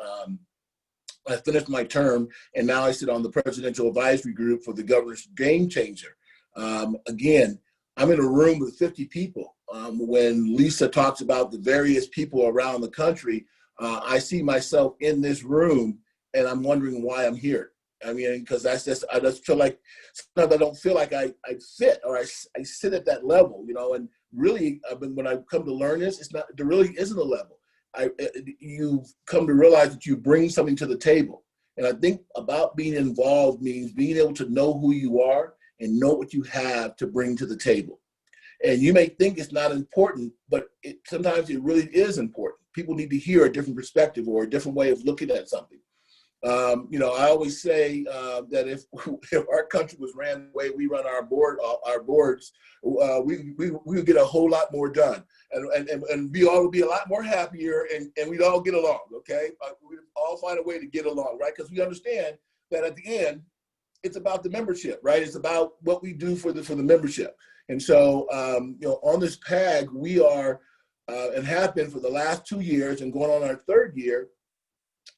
I finished my term, and now I sit on the Presidential Advisory Group for the Governor's Game Changer. Again, I'm in a room with 50 people. When Lisa talks about the various people around the country, I see myself in this room, and I'm wondering why I'm here. I mean, because I just feel like sometimes I don't feel like I fit, or I sit at that level, you know. And really, when I come to learn this, there really isn't a level. You've come to realize that you bring something to the table. And I think about being involved means being able to know who you are and know what you have to bring to the table. And you may think it's not important, but sometimes it really is important. People need to hear a different perspective or a different way of looking at something. You know, I always say that if our country was ran the way we run our boards, we would get a whole lot more done, and we all would be a lot more happier, and we'd all get along. Okay, we'd all find a way to get along, right? Because we understand that at the end, it's about the membership, right? It's about what we do for the membership. And so, you know, on this PAG, we are and have been for the last 2 years, and going on our 3rd year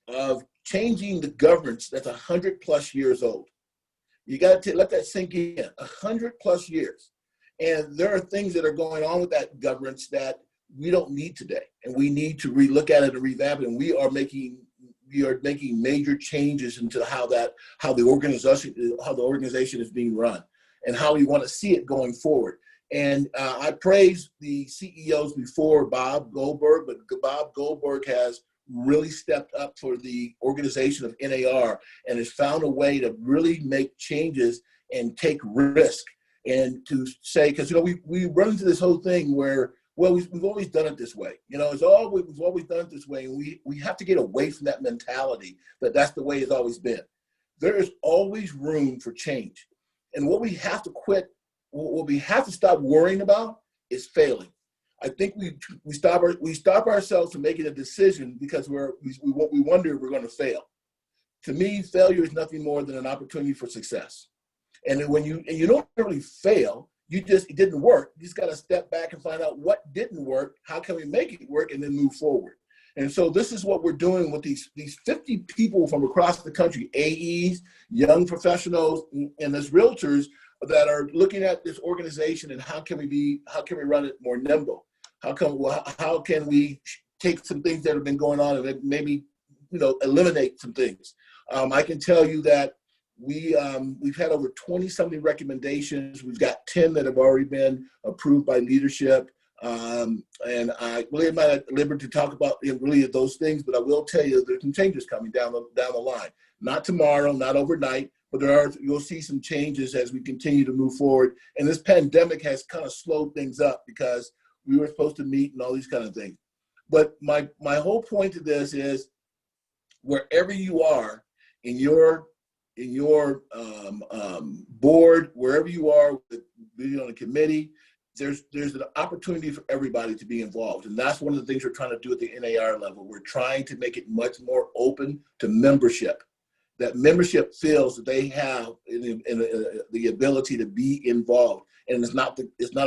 of changing the governance that's 100+ years old. You got to let that sink in. 100+ years, and there are things that are going on with that governance that we don't need today, and we need to relook at it and revamp it. And we are making major changes into how the organization is being run, and how we want to see it going forward. And I praise the CEOs before Bob Goldberg, but Bob Goldberg has really stepped up for the organization of NAR and has found a way to really make changes and take risk, and to say, because, you know, we run into this whole thing where, well, we've always done it this way. You know, we've always done it this way, and we have to get away from that mentality that that's the way it's always been. There is always room for change, and what we have to stop worrying about is failing. I think we stop ourselves from making a decision because we wonder if we're going to fail. To me, failure is nothing more than an opportunity for success. And when you don't really fail, it didn't work. You just got to step back and find out what didn't work, how can we make it work, and then move forward. And so this is what we're doing with these 50 people from across the country, AEs, young professionals, and as realtors that are looking at this organization and how can we run it more nimble? How can we take some things that have been going on and maybe, you know, eliminate some things? I can tell you that we've had over 20-something recommendations. We've got 10 that have already been approved by leadership. And I really am not at liberty to talk about really those things, but I will tell you there's some changes coming down the line. Not tomorrow, not overnight, but you'll see some changes as we continue to move forward. And this pandemic has kind of slowed things up because we were supposed to meet and all these kind of things. But my whole point to this is, wherever you are in your board, wherever you are being on a committee, there's an opportunity for everybody to be involved. And that's one of the things we're trying to do at the NAR level. We're trying to make it much more open to membership. That membership feels that they have the ability to be involved, and it's not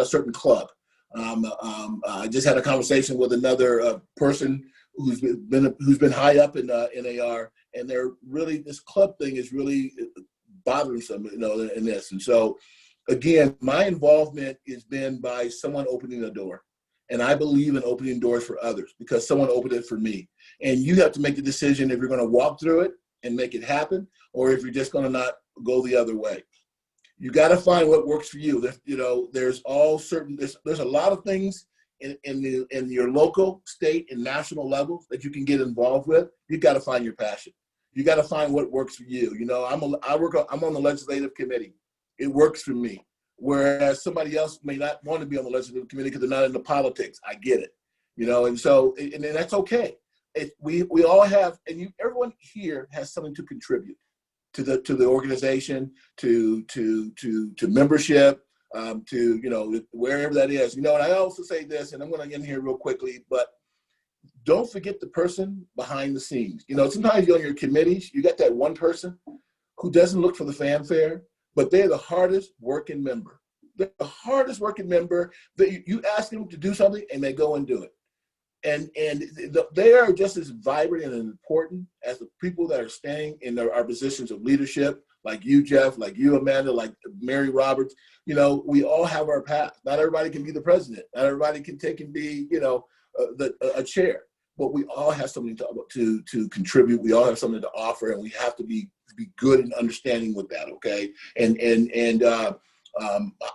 a certain club. I just had a conversation with another person who's been high up in NAR, and this club thing is really bothersome, you know, in this. And so, again, my involvement has been by someone opening a door, and I believe in opening doors for others because someone opened it for me. And you have to make the decision if you're going to walk through it and make it happen, or if you're just going to not go the other way. You got to find what works for you. You know, there's a lot of things in your local, state, and national levels that you can get involved with. You got to find your passion. You got to find what works for you. You know, I'm on the legislative committee. It works for me. Whereas somebody else may not want to be on the legislative committee because they're not into politics. I get it. You know, and so and that's okay. We all have, and everyone here has something to contribute to the organization, to membership, to, you know, wherever that is. You know, and I also say this, and I'm going to get in here real quickly, but don't forget the person behind the scenes. You know, sometimes you're on your committees, you got that one person who doesn't look for the fanfare, but they're the hardest working member. They're the hardest working member. That you ask them to do something and they go and do it. And they are just as vibrant and important as the people that are staying in our positions of leadership, like you, Jeff, like you, Amanda, like Mary Roberts. You know, we all have our path. Not everybody can be the president. Not everybody can take and be, you know, a chair. But we all have something to contribute. We all have something to offer, and we have to be good in understanding with that. Okay, and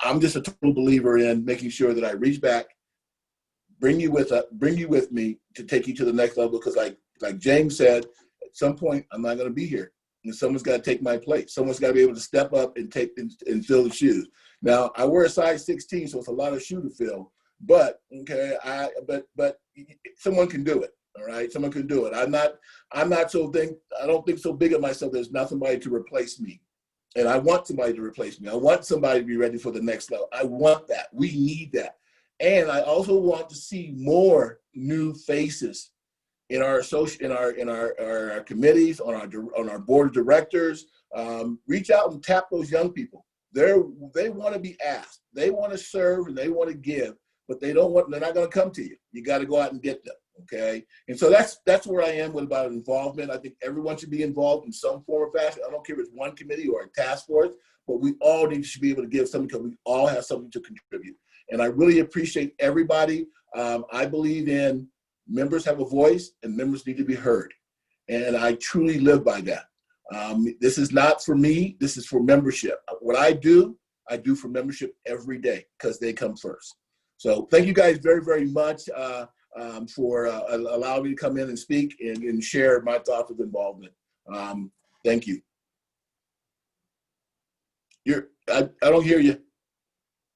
I'm just a total believer in making sure that I reach back, bring you with me to take you to the next level. Because like James said, at some point I'm not going to be here, and someone's got to take my place. Someone's got to be able to step up and take and fill the shoes. Now I wear a size 16, so it's a lot of shoe to fill. But okay, but someone can do it. All right, someone can do it. I don't think so big of myself. There's not somebody to replace me, and I want somebody to replace me. I want somebody to be ready for the next level. I want that. We need that, and I also want to see more new faces in our committees, on our board of directors. Reach out and tap those young people. They want to be asked. They want to serve and they want to give. But they're not going to come to you. You got to go out and get them, okay? And so that's where I am about involvement. I think everyone should be involved in some form or fashion. I don't care if it's one committee or a task force, but we all should be able to give something because we all have something to contribute. And I really appreciate everybody. I believe in members have a voice and members need to be heard. And I truly live by that. This is not for me. This is for membership. What I do for membership every day because they come first. So thank you guys very, very much for allowing me to come in and speak and share my thoughts of involvement. Thank you. I don't hear you.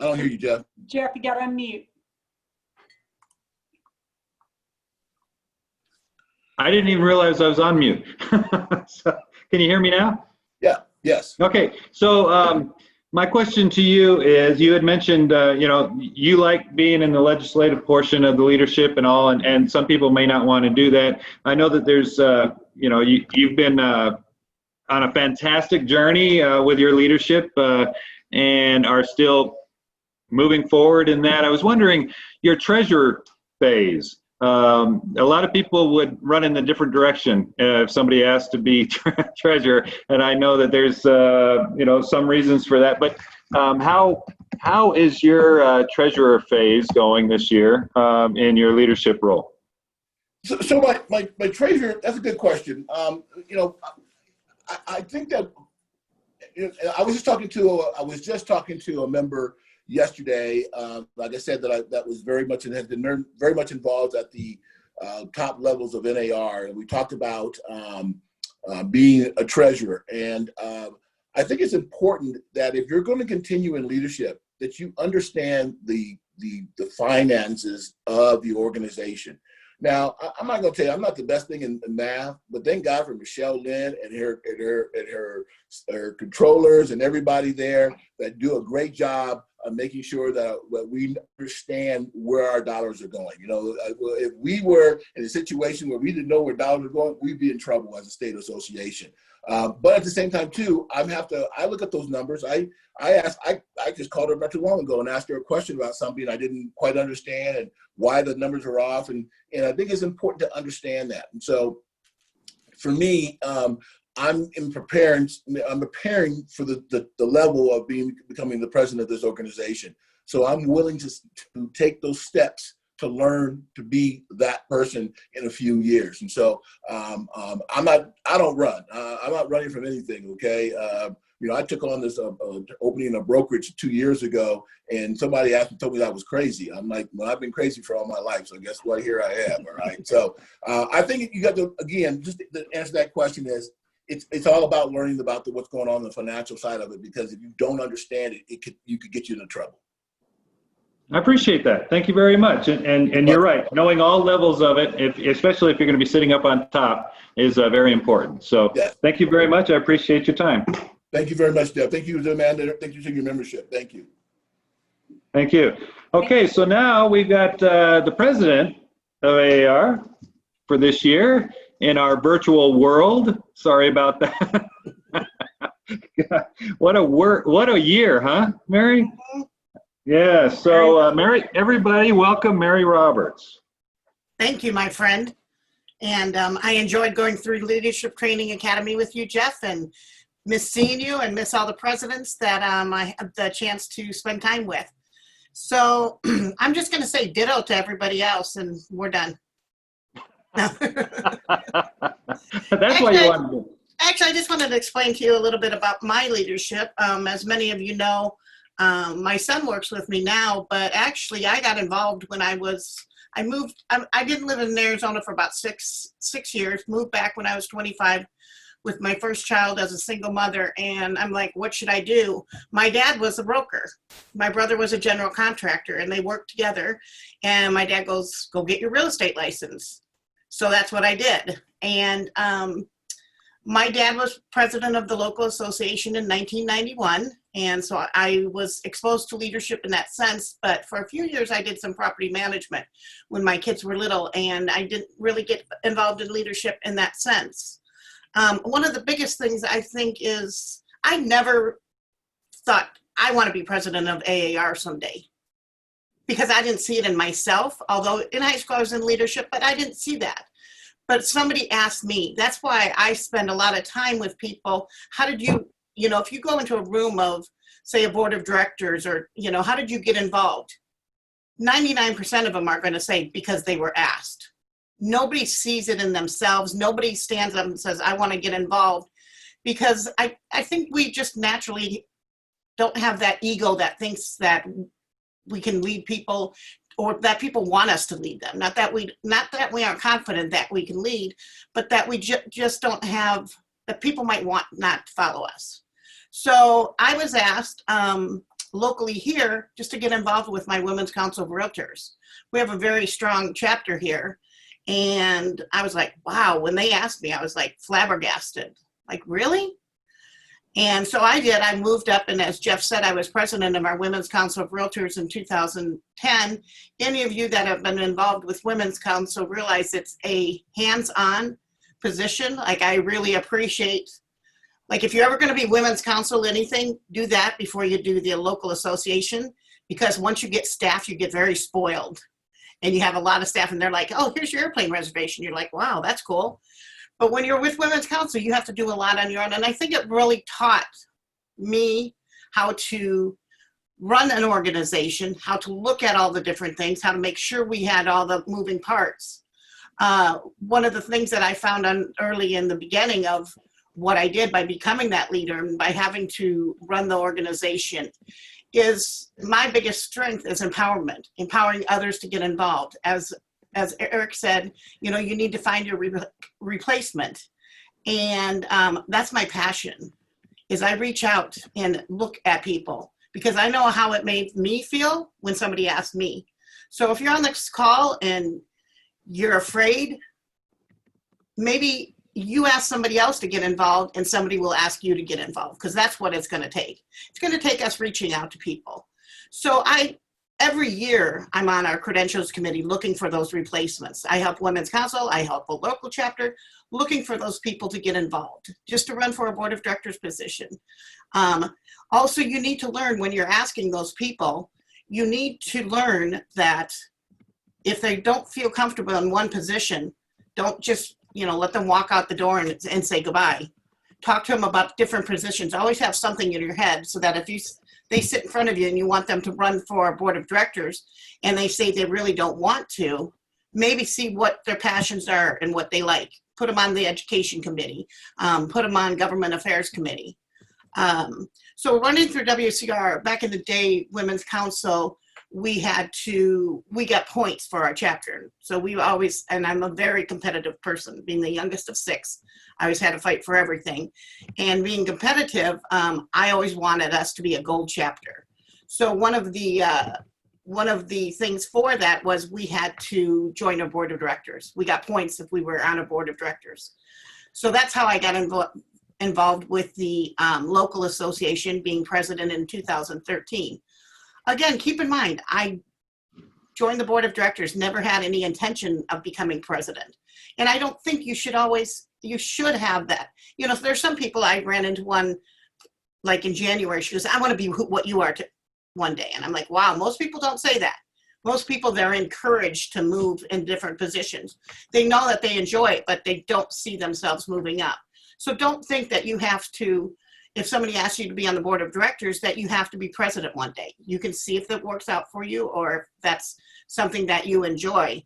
I don't hear you, Jeff. Jeff, you got to unmute. I didn't even realize I was on mute. So, can you hear me now? Yeah, yes. Okay, so my question to you is, you had mentioned, you like being in the legislative portion of the leadership and all, and some people may not want to do that. I know that there's, you've been on a fantastic journey with your leadership and are still moving forward in that. I was wondering, your treasurer phase, a lot of people would run in a different direction if somebody asked to be treasurer, and I know that there's some reasons for that. But how is your treasurer phase going this year in your leadership role? So my treasurer, that's a good question. I think that I was just talking to a member yesterday, like I said, that was very much and has been very much involved at the top levels of NAR, and we talked about being a treasurer. And I think it's important that if you're going to continue in leadership, that you understand the finances of the organization. Now, I'm not going to tell you I'm not the best thing in math, but thank God for Michelle Lynn and her controllers and everybody there that do a great job of making sure that we understand where our dollars are going. If we were in a situation where we didn't know where dollars were going, we'd be in trouble as a state association. But at the same time, too, I look at those numbers. I just called her not too long ago and asked her a question about something I didn't quite understand and why the numbers are off. And I think it's important to understand that. And so for me, I'm preparing for the level of becoming the president of this organization. So I'm willing to take those steps to learn to be that person in a few years. And so I don't run. I'm not running from anything. Okay. I took on this opening a brokerage 2 years ago, and somebody told me that I was crazy. I'm like, well, I've been crazy for all my life. So guess what? Here I am. All right. So I think you got to, again, just to answer that question is, it's all about learning about what's going on the financial side of it, because if you don't understand it, you could get you into trouble. I appreciate that. Thank you very much. And you're right. Knowing all levels of it, especially if you're going to be sitting up on top, is very important. So yes. Thank you very much. I appreciate your time. Thank you very much, Jeff. Thank you, Amanda. Thank you to your membership. Thank you. Thank you. Okay, so now we've got the president of AAR for this year in our virtual world. Sorry about that. What a year, huh, Mary? Yeah, so Mary, everybody welcome Mary Roberts. Thank you, my friend. And I enjoyed going through Leadership Training Academy with you, Jeff, and miss seeing you and miss all the presidents that I had the chance to spend time with. So I'm just going to say ditto to everybody else, and we're done. That's why you wanted to. Actually, I just wanted to explain to you a little bit about my leadership. As many of you know, my son works with me now, but actually I got involved when I moved. I didn't live in Arizona for about six years, moved back when I was 25 with my first child as a single mother. And I'm like, what should I do? My dad was a broker. My brother was a general contractor, and they worked together. And my dad goes, go get your real estate license. So that's what I did. And my dad was president of the local association in 1991. And so I was exposed to leadership in that sense. But for a few years, I did some property management when my kids were little, and I didn't really get involved in leadership in that sense. One of the biggest things I think is I never thought I want to be president of AAR someday, because I didn't see it in myself. Although in high school I was in leadership, but I didn't see that. But somebody asked me. That's why I spend a lot of time with people. How did you, if you go into a room of, say, a board of directors, or, how did you get involved? 99% of them are going to say because they were asked. Nobody sees it in themselves. Nobody stands up and says, I want to get involved, because I think we just naturally don't have that ego that thinks that we can lead people, or that people want us to lead them. Not that we aren't confident that we can lead, but that we just don't have, that people might want not to follow us. So I was asked locally here just to get involved with my Women's Council of Realtors. We have a very strong chapter here. And I was like, wow, when they asked me, I was like flabbergasted. Like, really? And so I did. I moved up, and as Jeff said, I was president of our Women's Council of Realtors in 2010. Any of you that have been involved with Women's Council realize it's a hands-on position. Like, I really appreciate, like, if you're ever going to be Women's Council anything, do that before you do the local association, because once you get staff, you get very spoiled. And you have a lot of staff, and they're like, oh, here's your airplane reservation. You're like, wow, that's cool. But when you're with Women's Council, you have to do a lot on your own. And I think it really taught me how to run an organization, how to look at all the different things, how to make sure we had all the moving parts. One of the things that I found early in the beginning of what I did by becoming that leader and by having to run the organization is my biggest strength is empowerment, empowering others to get involved. As Eric said, you need to find your replacement. And that's my passion, is I reach out and look at people, because I know how it made me feel when somebody asked me. So if you're on this call and you're afraid, maybe you ask somebody else to get involved, and somebody will ask you to get involved, because that's what it's going to take. It's going to take us reaching out to people. So every year I'm on our credentials committee looking for those replacements. I help Women's Council, I help a local chapter, looking for those people to get involved, just to run for a board of directors position. Also, you need to learn, when you're asking those people, you need to learn that if they don't feel comfortable in one position, don't just let them walk out the door and say goodbye. Talk to them about different positions. Always have something in your head, so that if they sit in front of you and you want them to run for a board of directors and they say they really don't want to, maybe see what their passions are and what they like. Put them on the education committee, put them on government affairs committee. So running through WCR, back in the day, Women's Council, we got points for our chapter. So we always, and I'm a very competitive person, being the youngest of 6, I always had to fight for everything. And being competitive, I always wanted us to be a gold chapter. So one of the things for that was we had to join a board of directors. We got points if we were on a board of directors. So that's how I got involved with the local association, being president in 2013. Again, keep in mind, I joined the board of directors, never had any intention of becoming president. And I don't think you should have that. There's some people, I ran into one like in January, she goes, I want to be what you are one day. And I'm like, wow, most people don't say that. Most people, they're encouraged to move in different positions. They know that they enjoy it, but they don't see themselves moving up. So don't think that you have to, if somebody asks you to be on the board of directors, that you have to be president one day. You can see if that works out for you or if that's something that you enjoy.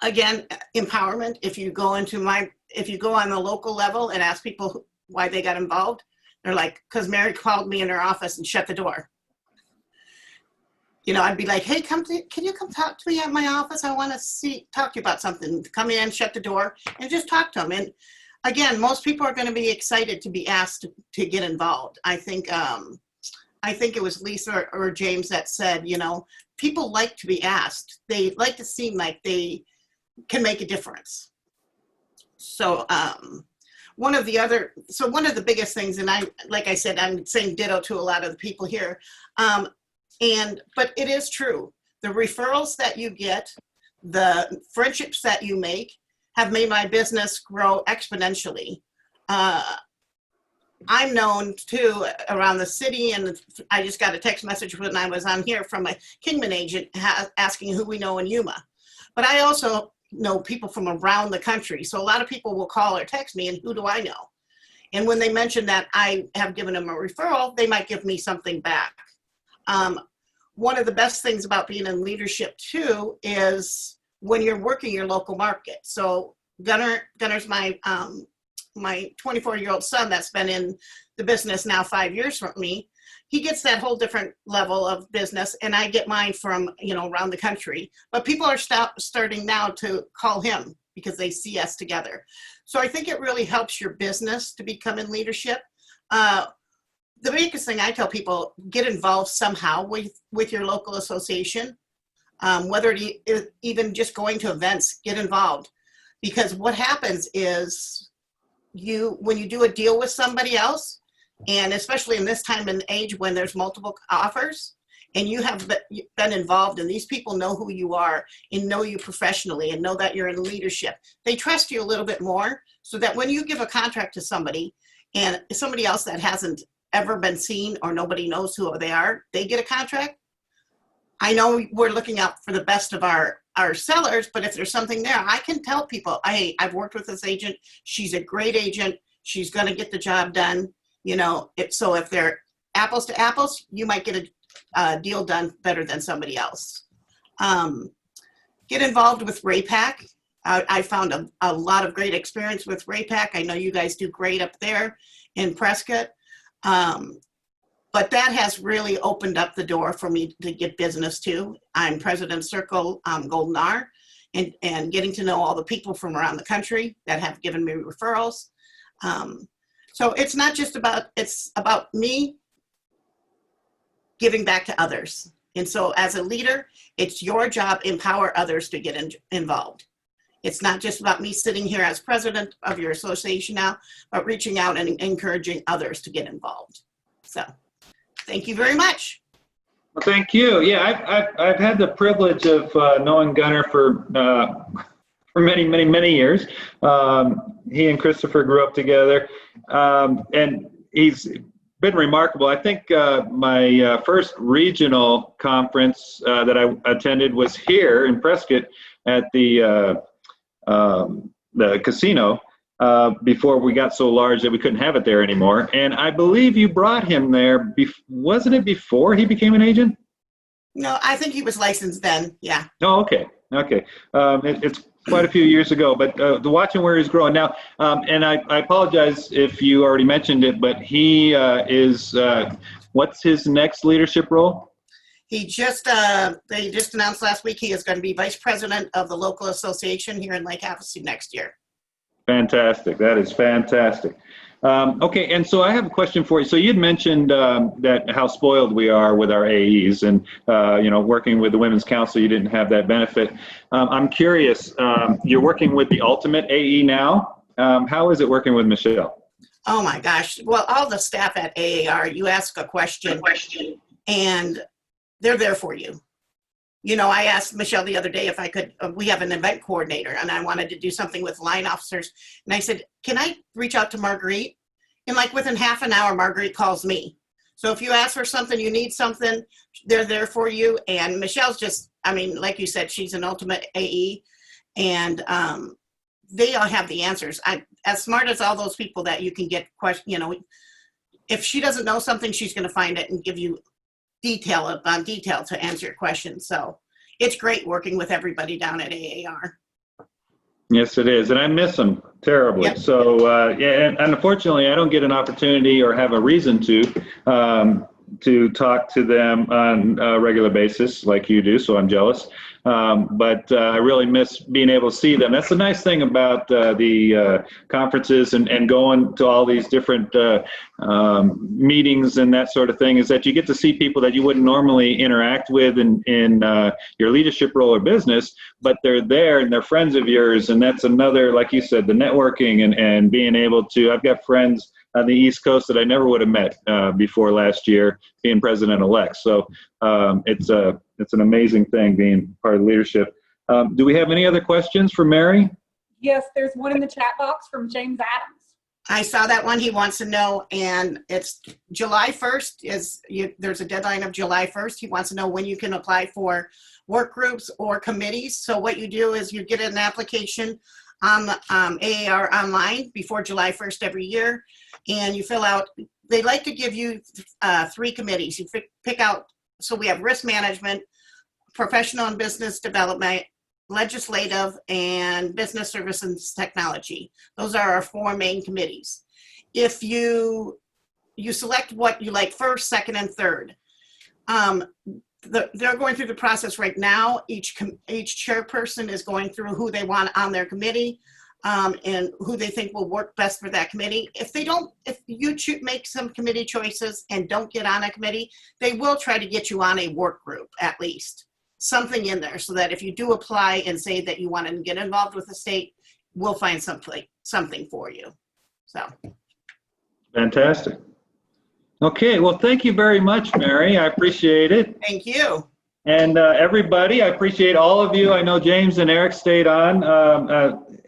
Again, empowerment. If you go on the local level and ask people why they got involved, they're like, because Mary called me in her office and shut the door. You know, I'd be like, hey, can you come talk to me at my office? I want to talk to you about something. Come in, shut the door, and just talk to them. And again, most people are going to be excited to be asked to get involved. I think it was Lisa or James that said, you know, people like to be asked. They like to seem like they can make a difference. So one of the biggest things, and like I said, I'm saying ditto to a lot of the people here. But it is true. The referrals that you get, the friendships that you make have made my business grow exponentially. I'm known too around the city, and I just got a text message when I was on here from a Kingman agent asking who we know in Yuma. But I also know people from around the country. So a lot of people will call or text me, and who do I know? And when they mention that I have given them a referral, they might give me something back. One of the best things about being in leadership too is when you're working your local market. So Gunner's my 24-year-old son that's been in the business now 5 years from me. He gets that whole different level of business, and I get mine from, you know, around the country. But people are starting now to call him because they see us together. So I think it really helps your business to become in leadership. The biggest thing I tell people, get involved somehow with your local association, whether even just going to events, get involved. Because what happens is when you do a deal with somebody else, and especially in this time and age when there's multiple offers, and you have been involved and these people know who you are and know you professionally and know that you're in leadership, they trust you a little bit more, so that when you give a contract to somebody and somebody else that hasn't ever been seen or nobody knows who they are, they get a contract. I know we're looking out for the best of our sellers, but if there's something there, I can tell people, hey, I've worked with this agent. She's a great agent. She's going to get the job done. You know, so if they're apples to apples, you might get a deal done better than somebody else. Get involved with RAPAC. I found a lot of great experience with RAPAC. I know you guys do great up there in Prescott. But that has really opened up the door for me to get business too. I'm President Circle Golden R, and getting to know all the people from around the country that have given me referrals. So it's not just it's about me giving back to others. And so as a leader, it's your job, empower others to get involved. It's not just about me sitting here as president of your association now, but reaching out and encouraging others to get involved. So thank you very much. Well, thank you. Yeah, I've had the privilege of knowing Gunner for many years. He and Christopher grew up together, and he's been remarkable. I think my first regional conference that I attended was here in Prescott at the casino before we got so large that we couldn't have it there anymore. And I believe you brought him there. Wasn't it before he became an agent? No, I think he was licensed then. Yeah. Oh, okay. Okay. It's quite a few years ago, but watching where he's growing now. And I apologize if you already mentioned it, but he is, what's his next leadership role? He they just announced last week he is going to be vice president of the local association here in Lake Havasu next year. Fantastic. That is fantastic. Okay, and so I have a question for you. So you'd mentioned that how spoiled we are with our AEs, and working with the Women's Council, you didn't have that benefit. I'm curious. You're working with the Ultimate AE now. How is it working with Michelle? Oh my gosh! Well, all the staff at AAR, you ask a question, and they're there for you. You know, I asked Michelle the other day if I could, we have an event coordinator and I wanted to do something with line officers. And I said, can I reach out to Marguerite? And like within half an hour, Marguerite calls me. So if you ask for something, you need something, they're there for you. And Michelle's just, I mean, like you said, she's an ultimate AE, and they all have the answers. As smart as all those people that you can get question, you know, if she doesn't know something, she's going to find it and give you detail upon detail to answer your questions. So it's great working with everybody down at AAR. Yes, it is, and I miss them terribly. Yep. So, yeah, and unfortunately, I don't get an opportunity or have a reason to talk to them on a regular basis like you do. So I'm jealous, but I really miss being able to see them. That's the nice thing about the conferences and going to all these different meetings and that sort of thing, is that you get to see people that you wouldn't normally interact with in your leadership role or business, but they're there and they're friends of yours. And that's another, like you said, the networking and being able to, I've got friends on the East Coast that I never would have met before last year being president-elect. So it's an amazing thing being part of leadership. Do we have any other questions for Mary? Yes, there's one in the chat box from James Adams. I saw that one. He wants to know, and it's July 1st. There's a deadline of July 1st. He wants to know when you can apply for work groups or committees. So what you do is you get an application on AAR online before July 1st every year, and you fill out. They like to give you 3 committees. You pick out. So we have risk management, professional and business development, legislative, and business services technology. Those are our 4 main committees. If you select what you like first, second, and third. They're going through the process right now. Each chairperson is going through who they want on their committee and who they think will work best for that committee. If you make some committee choices and don't get on a committee, they will try to get you on a work group, at least something in there, so that if you do apply and say that you want to get involved with the state, we'll find something for you. So Fantastic. Okay, well, thank you very much, Mary. I appreciate it. thank you. And everybody, I appreciate all of you. I know James and Eric stayed on.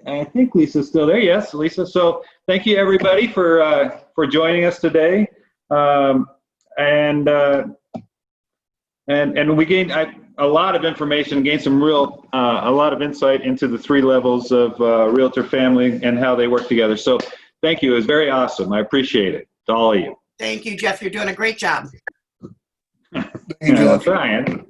I think Lisa's still there. Yes, Lisa. So thank you, everybody, for joining us today. And we gained a lot of information, gained some a lot of insight into the 3 levels of Realtor family and how they work together. So thank you. It was very awesome. I appreciate it, to all of you. Thank you, Jeff. You're doing a great job. I'm trying.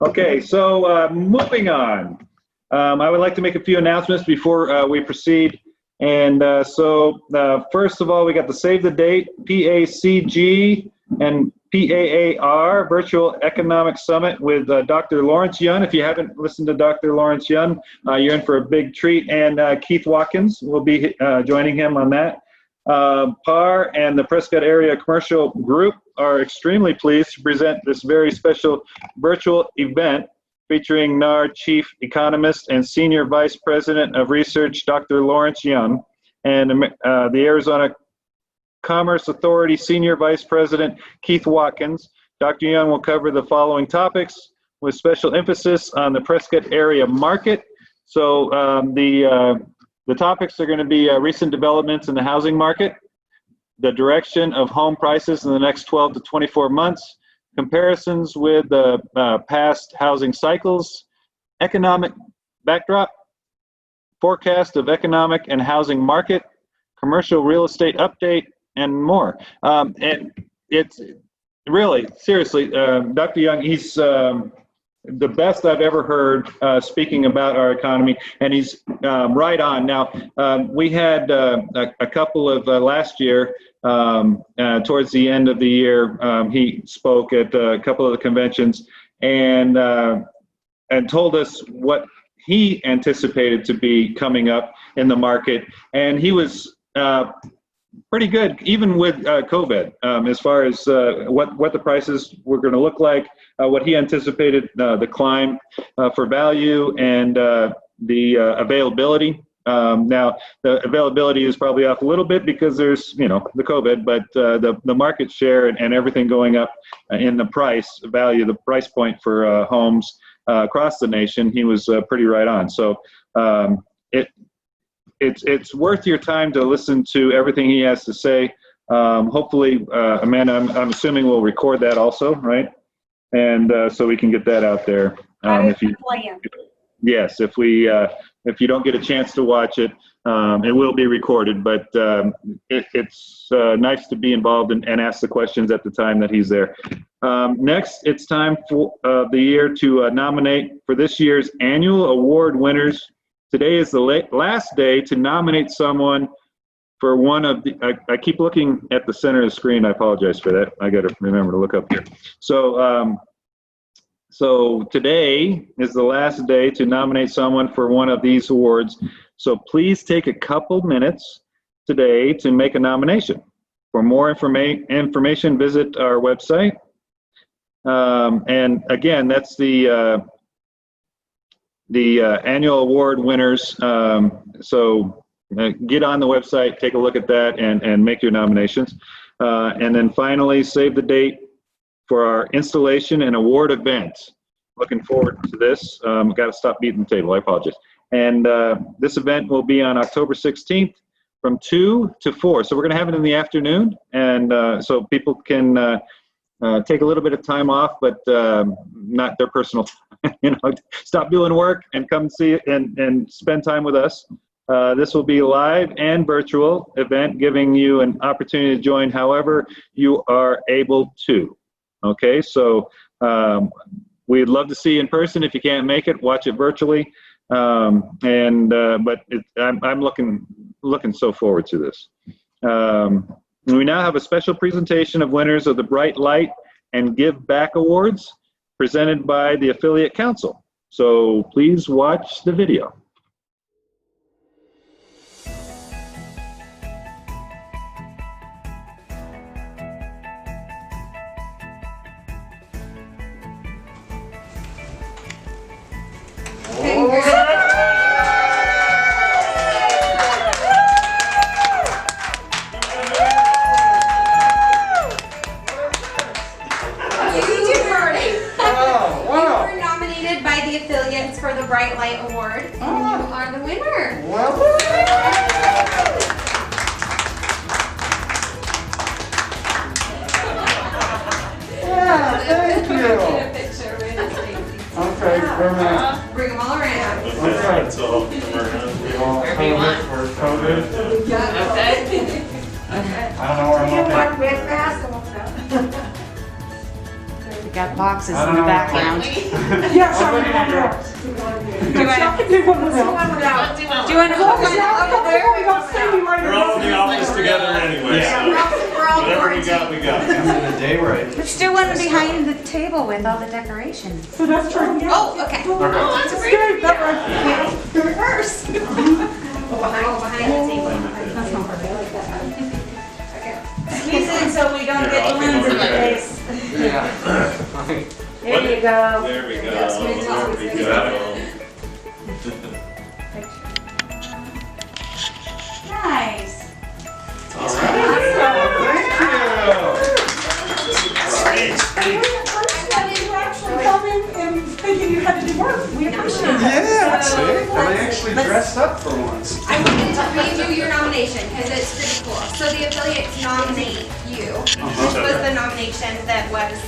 Okay, so moving on. I would like to make a few announcements before we proceed. And first of all, we got the Save the Date, PACG, and PAAR Virtual Economic Summit with Dr. Lawrence Yun. If you haven't listened to Dr. Lawrence Yun, you're in for a big treat. And Keith Watkins will be joining him on that. PAAR and the Prescott Area Commercial Group are extremely pleased to present this very special virtual event featuring NAR Chief Economist and Senior Vice President of Research, Dr. Lawrence Yun, and the Arizona Commerce Authority Senior Vice President, Keith Watkins. Dr. Yun will cover the following topics with special emphasis on the Prescott area market. So the topics are going to be recent developments in the housing market, the direction of home prices in the next 12 to 24 months, comparisons with the past housing cycles, economic backdrop, forecast of economic and housing market, commercial real estate update, and more. And it's really, seriously, Dr. Young, he's the best I've ever heard speaking about our economy, and he's right on. Now, we had a couple of last year, towards the end of the year, he spoke at a couple of the conventions and told us what he anticipated to be coming up in the market, and he was pretty good, even with COVID, as far as what the prices were going to look like, what he anticipated the climb for value, and the availability. Now, the availability is probably off a little bit because there's, the COVID, but the market share and everything going up in the price value, the price point for homes across the nation, he was pretty right on. So it's worth your time to listen to everything he has to say. Hopefully, Amanda, I'm assuming we'll record that also, right? And so we can get that out there. If you, yes, if you don't get a chance to watch it, it will be recorded. But it's nice to be involved and ask the questions at the time that he's there. Next, it's time for the year to nominate for this year's annual award winners. Today is the last day to nominate someone for one of the, I keep looking at the center of the screen. I apologize for that. I got to remember to look up here. So, so today is the last day to nominate someone for one of these awards. So please take a couple minutes today to make a nomination. For more information, visit our website. And again, that's the annual award winners. So get on the website, take a look at that, and make your nominations. And then finally, save the date for our installation and award event. Looking forward to this. Got to stop beating the table. I apologize. And this event will be on October 16th from 2 to 4. So we're going to have it in the afternoon, and so people can take a little bit of time off, but not their personal time. You know, stop doing work and come see it and spend time with us. This will be a live and virtual event, giving you an opportunity to join however you are able to. Okay, so we'd love to see you in person. If you can't make it, watch it virtually. But I'm looking so forward to this. We now have a special presentation of winners of the Bright Light and Give Back Awards presented by the Affiliate Council. So please watch the video. For the Bright Light Award. You are the winner. Well, yeah, thank you. Get a picture with Stacy. Okay, Bring them all around. okay. So, We all COVID, we're COVID. Okay. I don't know where I'm looking. We got boxes in the background. Yes, I remember. Do you want to put one over there? We're all in the office together anyway, so whatever we got, we got. The day right. Let's do one behind the table with all the decorations. So that's true. Oh, okay. Oh, that's a great idea. Reverse. Behind the table. That's not perfect. Squeeze in so we don't get the lens in the face. Yeah. There you go. There we go. Yes, we There we go. Nice. All right. Thank you. You actually come in and thinking you had to do work. We appreciate it. Yeah, see? And I actually dressed up for once. I wanted to redo your nomination because it's pretty cool. So the affiliates nominate you, which was the nomination that was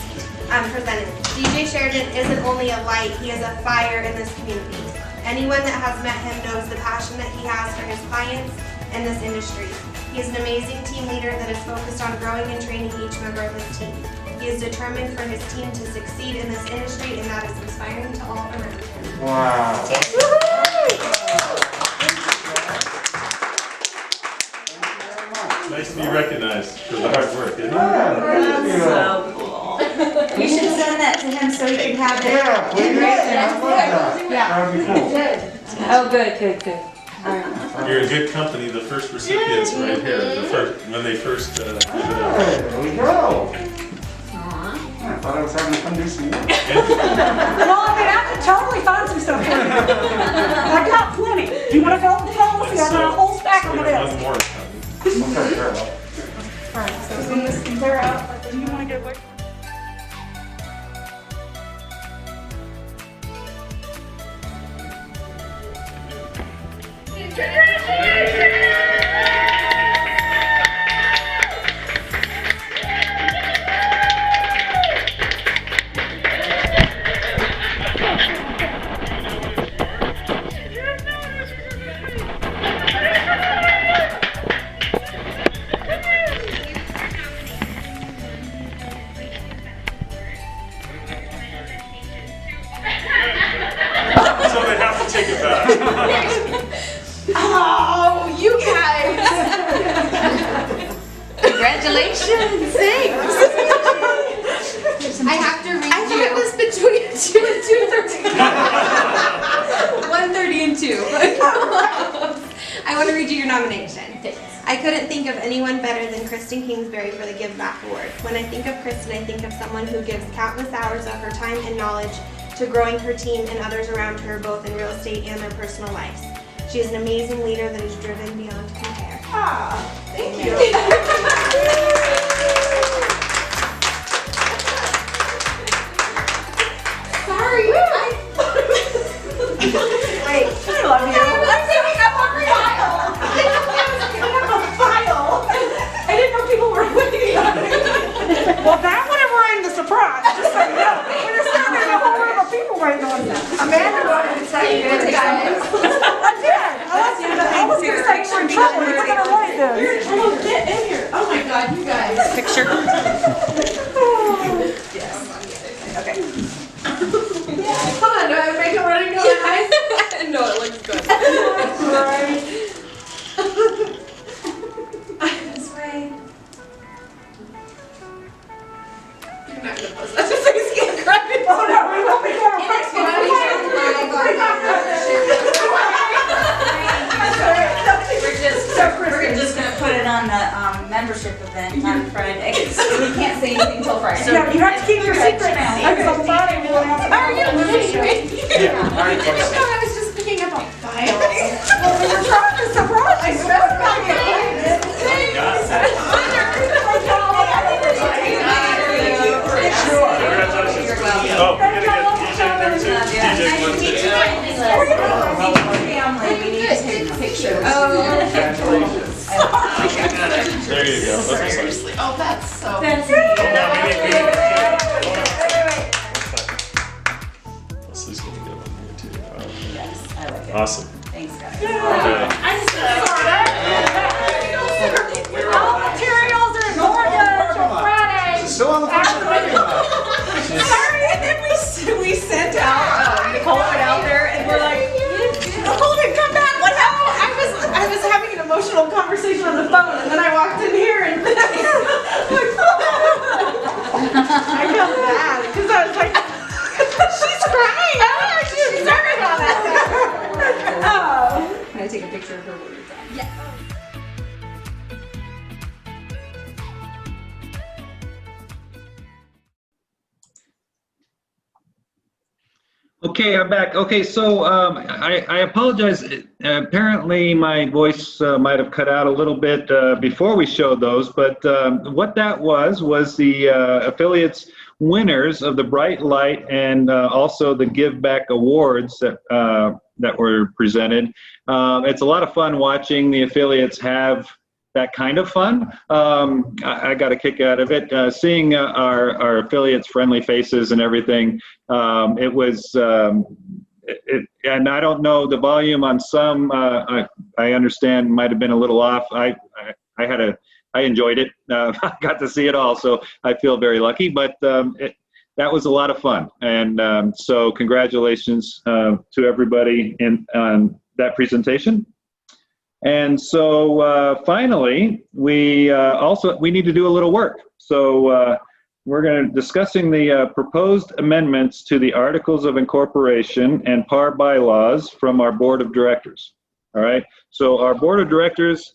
presented. DJ Sheridan isn't only a light, he is a fire in this community. Anyone that has met him knows the passion that he has for his clients and this industry. He is an amazing team leader that is focused on growing and training each member of his team. He is determined for his team to succeed in this industry, and that is inspiring to all around him. Wow. Nice to be recognized for the hard work, isn't it? Yeah, So cool. You should send that to him so he can have it. yeah, please. I'd love that. Yeah. That'd be cool. Oh, good. All right. You're in good company. The first recipients right here. The first when they first. There we go. I thought I was having to come do some work. Well, I mean, I could totally find some stuff for you. I got plenty. Do you want to go with the policy? I got a whole stack of One this. more. Okay, fair enough. All right, so when this can clear out, do you want to get away? Congratulations! anyone better than Kristen Kingsbury for the Give Back Award. When I think of Kristen, I think of someone who gives countless hours of her time and knowledge to growing her team and others around her, both in real estate and their personal lives. She is an amazing leader that is driven beyond compare. Thank you. Sorry. Wait, I love you. I'm picking up a file. I didn't know I was picking up a file. I didn't know people were waiting on me. Well, that would have ruined the surprise. Just so you know. We're just standing in a whole room of people waiting on that. Amanda wanted to say you did. I did. I was going to say you were in trouble. You were going to write this. Here, get in here. Oh my God, you guys. Picture. Yes. Okay. Hold on, do I have makeup running down my eyes? No, it looks good. Right. This way. You're not gonna post that. Just so you can't cry. Oh no, we won't be going to post We're just gonna put it on the membership event on Friday. We can't say anything till Friday. Yeah, you have to keep your secret now. Because on Friday we will have. How are you? I was just picking up a file. Well, we were trying to surprise you. I specified Oh, we're gonna get DJ in there too. DJ wants it. We need to take pictures. Congratulations. There you go. Okay, Seriously. Oh, that's so. That's Leslie's gonna go in here too. Yes, I like it. Awesome. Thanks, guys. Okay. All materials are in order till Friday. Still on the first Sorry, and then we sent out Nicole went out there and we're like, Nicole didn't come back. What happened? I was having an emotional conversation on the phone, and then I walked in here and I felt bad because I was like, she's crying. Oh, she's sorry about that. Oh. Can I take a picture of her when you're done? Yeah. Okay, I'm back. Okay, so I apologize. Apparently, my voice might have cut out a little bit before we showed those, but what that was the affiliates winners of the Bright Light and also the Give Back Awards that were presented. It's a lot of fun watching the affiliates have that kind of fun. I got a kick out of it. Seeing our affiliates' friendly faces and everything, it was, and I don't know, the volume on some, I understand might have been a little off. I enjoyed it. I got to see it all, so I feel very lucky, but that was a lot of fun. And so congratulations to everybody on that presentation. And so finally, we need to do a little work. So we're discussing the proposed amendments to the Articles of Incorporation and PAAR bylaws from our Board of Directors. All right. So our Board of Directors,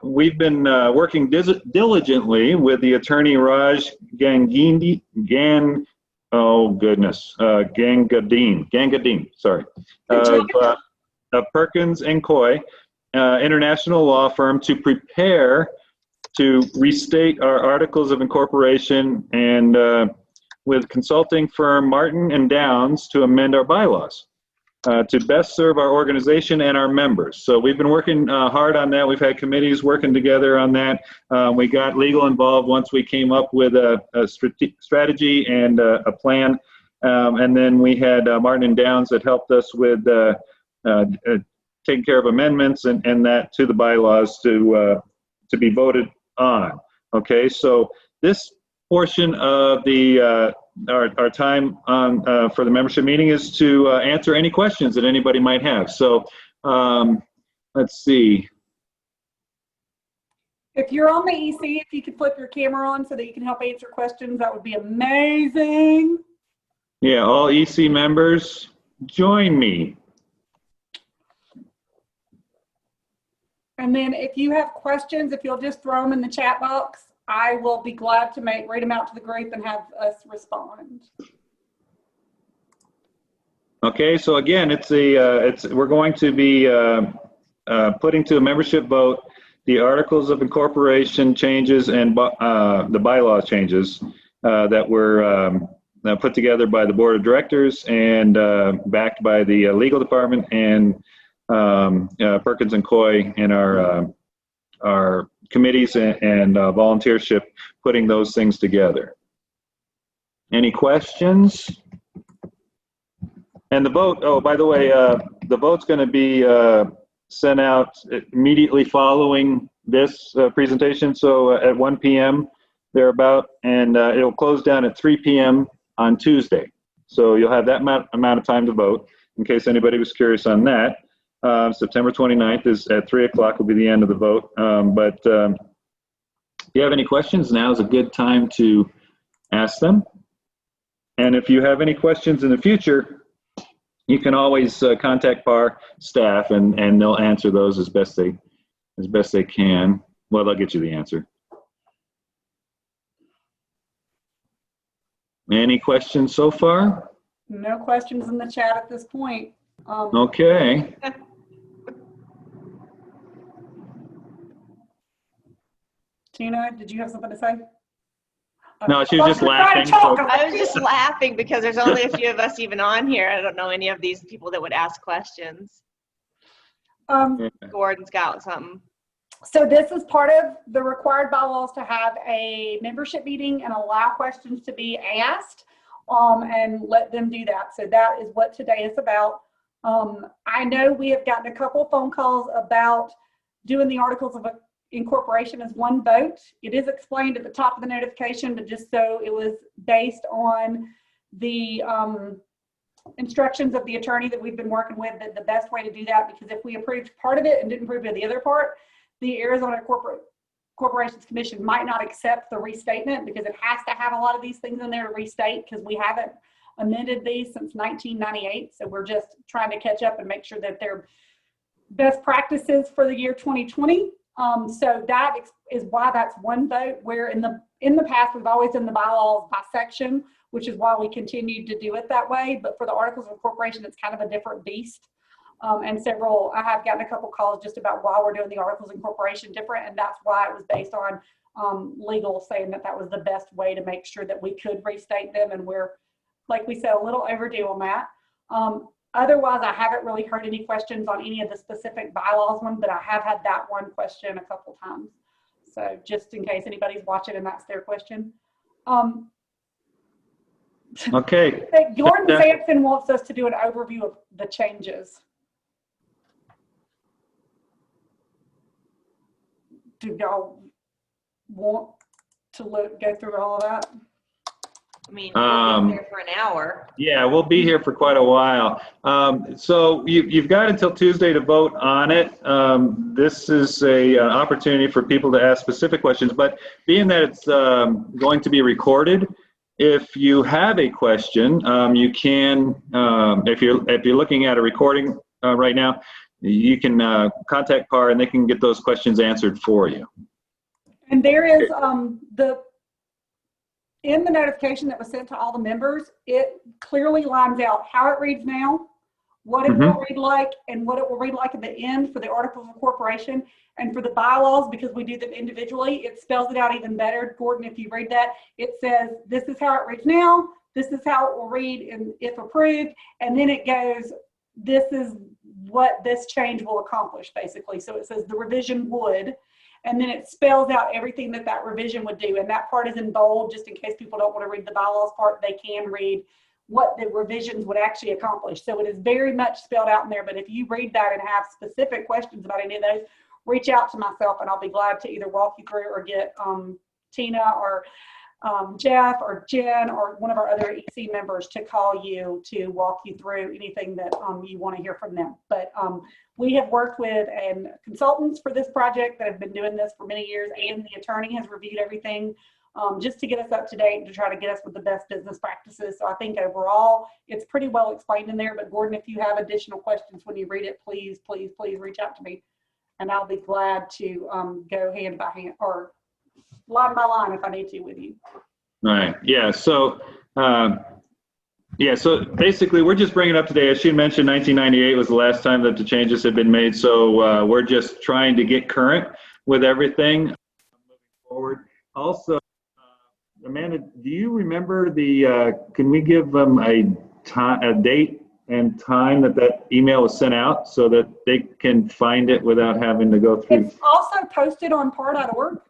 we've been working diligently with the attorney Raj Gangadine, sorry. Of Perkins and Coy International Law Firm to prepare to restate our Articles of Incorporation and with consulting firm Martin and Downs to amend our bylaws to best serve our organization and our members. So we've been working hard on that. We've had committees working together on that. We got legal involved once we came up with a strategy and a plan. And then we had Martin and Downs that helped us with taking care of amendments and that to the bylaws to be voted on. Okay, so this portion of the our time on for the membership meeting is to answer any questions that anybody might have. So let's see. If you're on the EC, if you could flip your camera on so that you can help answer questions, that would be amazing. Yeah, all EC members, join me. And then if you have questions, if you'll just throw them in the chat box, I will be glad to read them out to the group and have us respond. Okay, so again, we're going to be putting to a membership vote the articles of incorporation changes and the bylaw changes that were put together by the board of directors and backed by the legal department and Perkins and Coy and our committees and volunteership putting those things together. Any questions? And the vote, oh, by the way, the vote's going to be sent out immediately following this presentation, so at 1 p.m. thereabout, and it'll close down at 3 p.m. on Tuesday. So you'll have that amount of time to vote, in case anybody was curious on that. September 29th is at 3 o'clock will be the end of the vote. But if you have any questions, now is a good time to ask them. And if you have any questions in the future, you can always contact PAAR staff, and they'll answer those as best they can. Well, they'll get you the answer. Any questions so far? No questions in the chat at this point. Okay. Tina, did you have something to say? No, she was just laughing. So. I was just laughing because there's only a few of us even on here. I don't know any of these people that would ask questions. Gordon's got something. So this is part of the required bylaws to have a membership meeting and allow questions to be asked and let them do that. So that is what today is about. I know we have gotten a couple phone calls about doing the articles of incorporation as one vote. It is explained at the top of the notification, but just so it was based on the instructions of the attorney that we've been working with, that the best way to do that, because if we approved part of it and didn't approve the other part, the Arizona Corporations Commission might not accept the restatement, because it has to have a lot of these things in there to restate, because we haven't amended these since 1998. So we're just trying to catch up and make sure that they're best practices for the year 2020. So that is why that's one vote, where in the past we've always done the bylaws by section, which is why we continued to do it that way. But for the articles of incorporation, it's kind of a different beast. I have gotten a couple calls just about why we're doing the articles of incorporation different, and that's why it was based on legal saying that that was the best way to make sure that we could restate them, and we're, like we said, a little overdue on that. Otherwise, I haven't really heard any questions on any of the specific bylaws one, but I have had that one question a couple times. So just in case anybody's watching and that's their question. Okay. Gordon Sampson wants us to do an overview of the changes. Do y'all want to go through all of that? I mean, we'll be here for an hour. Yeah, we'll be here for quite a while. So you've got until Tuesday to vote on it. This is an opportunity for people to ask specific questions, but being that it's going to be recorded, if you have a question, you can, if you're looking at a recording right now, you can contact PAAR and they can get those questions answered for you. And there is in the notification that was sent to all the members, it clearly lines out how it reads now, what it will read like, and what it will read like at the end for the articles of incorporation. And for the bylaws, because we do them individually, it spells it out even better. Gordon, if you read that, it says, this is how it reads now, this is how it will read if approved, and then it goes, this is what this change will accomplish, basically. So it says the revision would, and then it spells out everything that revision would do. And that part is in bold, just in case people don't want to read the bylaws part, they can read what the revisions would actually accomplish. So it is very much spelled out in there, but if you read that and have specific questions about any of those, reach out to myself and I'll be glad to either walk you through or get Tina or Jeff or Jen or one of our other EC members to call you to walk you through anything that you want to hear from them. But we have worked with consultants for this project that have been doing this for many years, and the attorney has reviewed everything just to get us up to date and to try to get us with the best business practices. So I think overall it's pretty well explained in there. But Gordon, if you have additional questions when you read it, please, please, please reach out to me and I'll be glad to go hand by hand or line by line if I need to with you. Right. Yeah. So, so basically, we're just bringing it up today. As she mentioned, 1998 was the last time that the changes had been made. So we're just trying to get current with everything moving forward. Also, Amanda, do you remember can we give them a date and time that email was sent out so that they can find it without having to go through? It's also posted on PAAR.org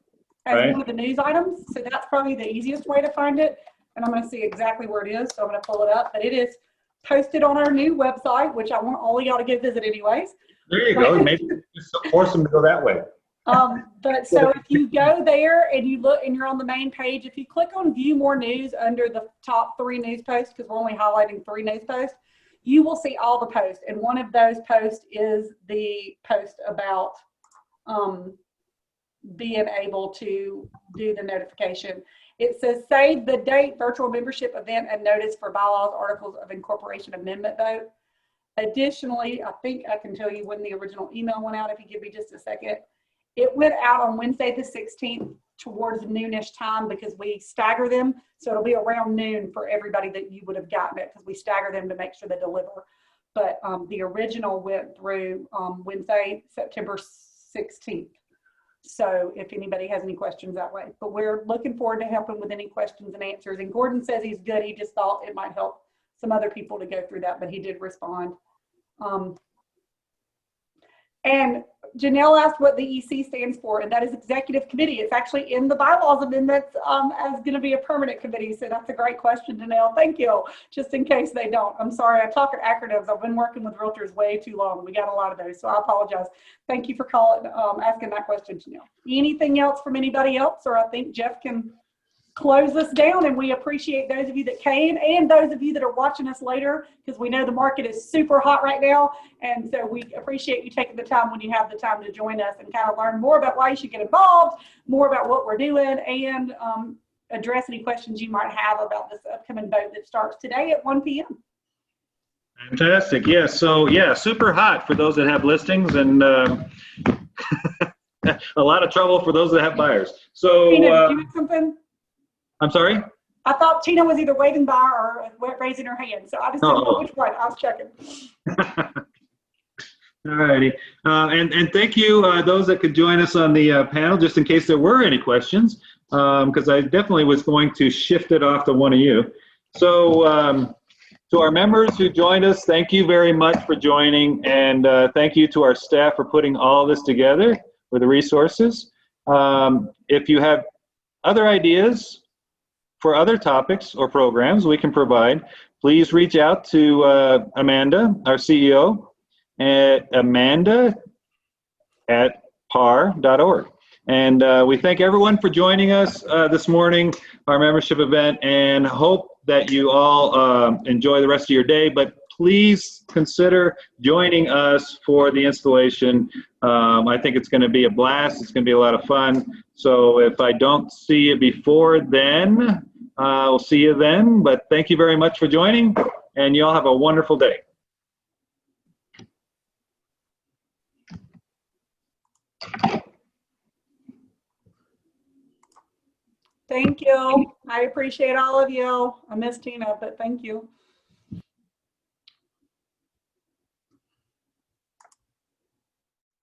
as Right. one of the news items. So that's probably the easiest way to find it. And I'm going to see exactly where it is. So I'm going to pull it up. But it is posted on our new website, which I want all of y'all to go visit anyways. There you go. Maybe just force them to go that way. But so if you go there and you look and you're on the main page, if you click on view more news under the top 3 news posts, because we're only highlighting 3 news posts, you will see all the posts. And one of those posts is the post about being able to do the notification. It says save the date, virtual membership event, and notice for bylaws, articles of incorporation amendment vote. Additionally, I think I can tell you when the original email went out, if you give me just a second. It went out on Wednesday the 16th towards noonish time because we stagger them. So it'll be around noon for everybody that you would have gotten it because we stagger them to make sure they deliver. But the original went through Wednesday, September 16th. So if anybody has any questions that way, but we're looking forward to helping with any questions and answers. And Gordon says he's good. He just thought it might help some other people to go through that, but he did respond. And Janelle asked what the EC stands for, and that is Executive Committee. It's actually in the bylaws amendments as going to be a permanent committee. So that's a great question, Janelle. Thank you. Just in case they don't. I'm sorry, I talk in acronyms. I've been working with realtors way too long. We got a lot of those, so I apologize. Thank you for asking that question, Janelle. Anything else from anybody else, or I think Jeff can close us down, and we appreciate those of you that came and those of you that are watching us later because we know the market is super hot right now, and so we appreciate you taking the time when you have the time to join us and kind of learn more about why you should get involved, more about what we're doing, and address any questions you might have about this upcoming vote that starts today at 1 p.m. Fantastic. Yeah. So yeah, super hot for those that have listings, and a lot of trouble for those that have buyers. So Tina, did you have something? I'm sorry? I thought Tina was either waving by or raising her hand, so I just didn't know which one. I was checking. All righty. And thank you, those that could join us on the panel, just in case there were any questions, because I definitely was going to shift it off to one of you. So to our members who joined us, thank you very much for joining, and thank you to our staff for putting all this together with the resources. If you have other ideas for other topics or programs we can provide, please reach out to Amanda, our CEO, at amanda@paar.org. And we thank everyone for joining us this morning, our membership event, and hope that you all enjoy the rest of your day. But please consider joining us for the installation. I think it's going to be a blast. It's going to be a lot of fun. So if I don't see you before then, we'll see you then. But thank you very much for joining, and you all have a wonderful day. Thank you. I appreciate all of you. I miss Tina, but thank you.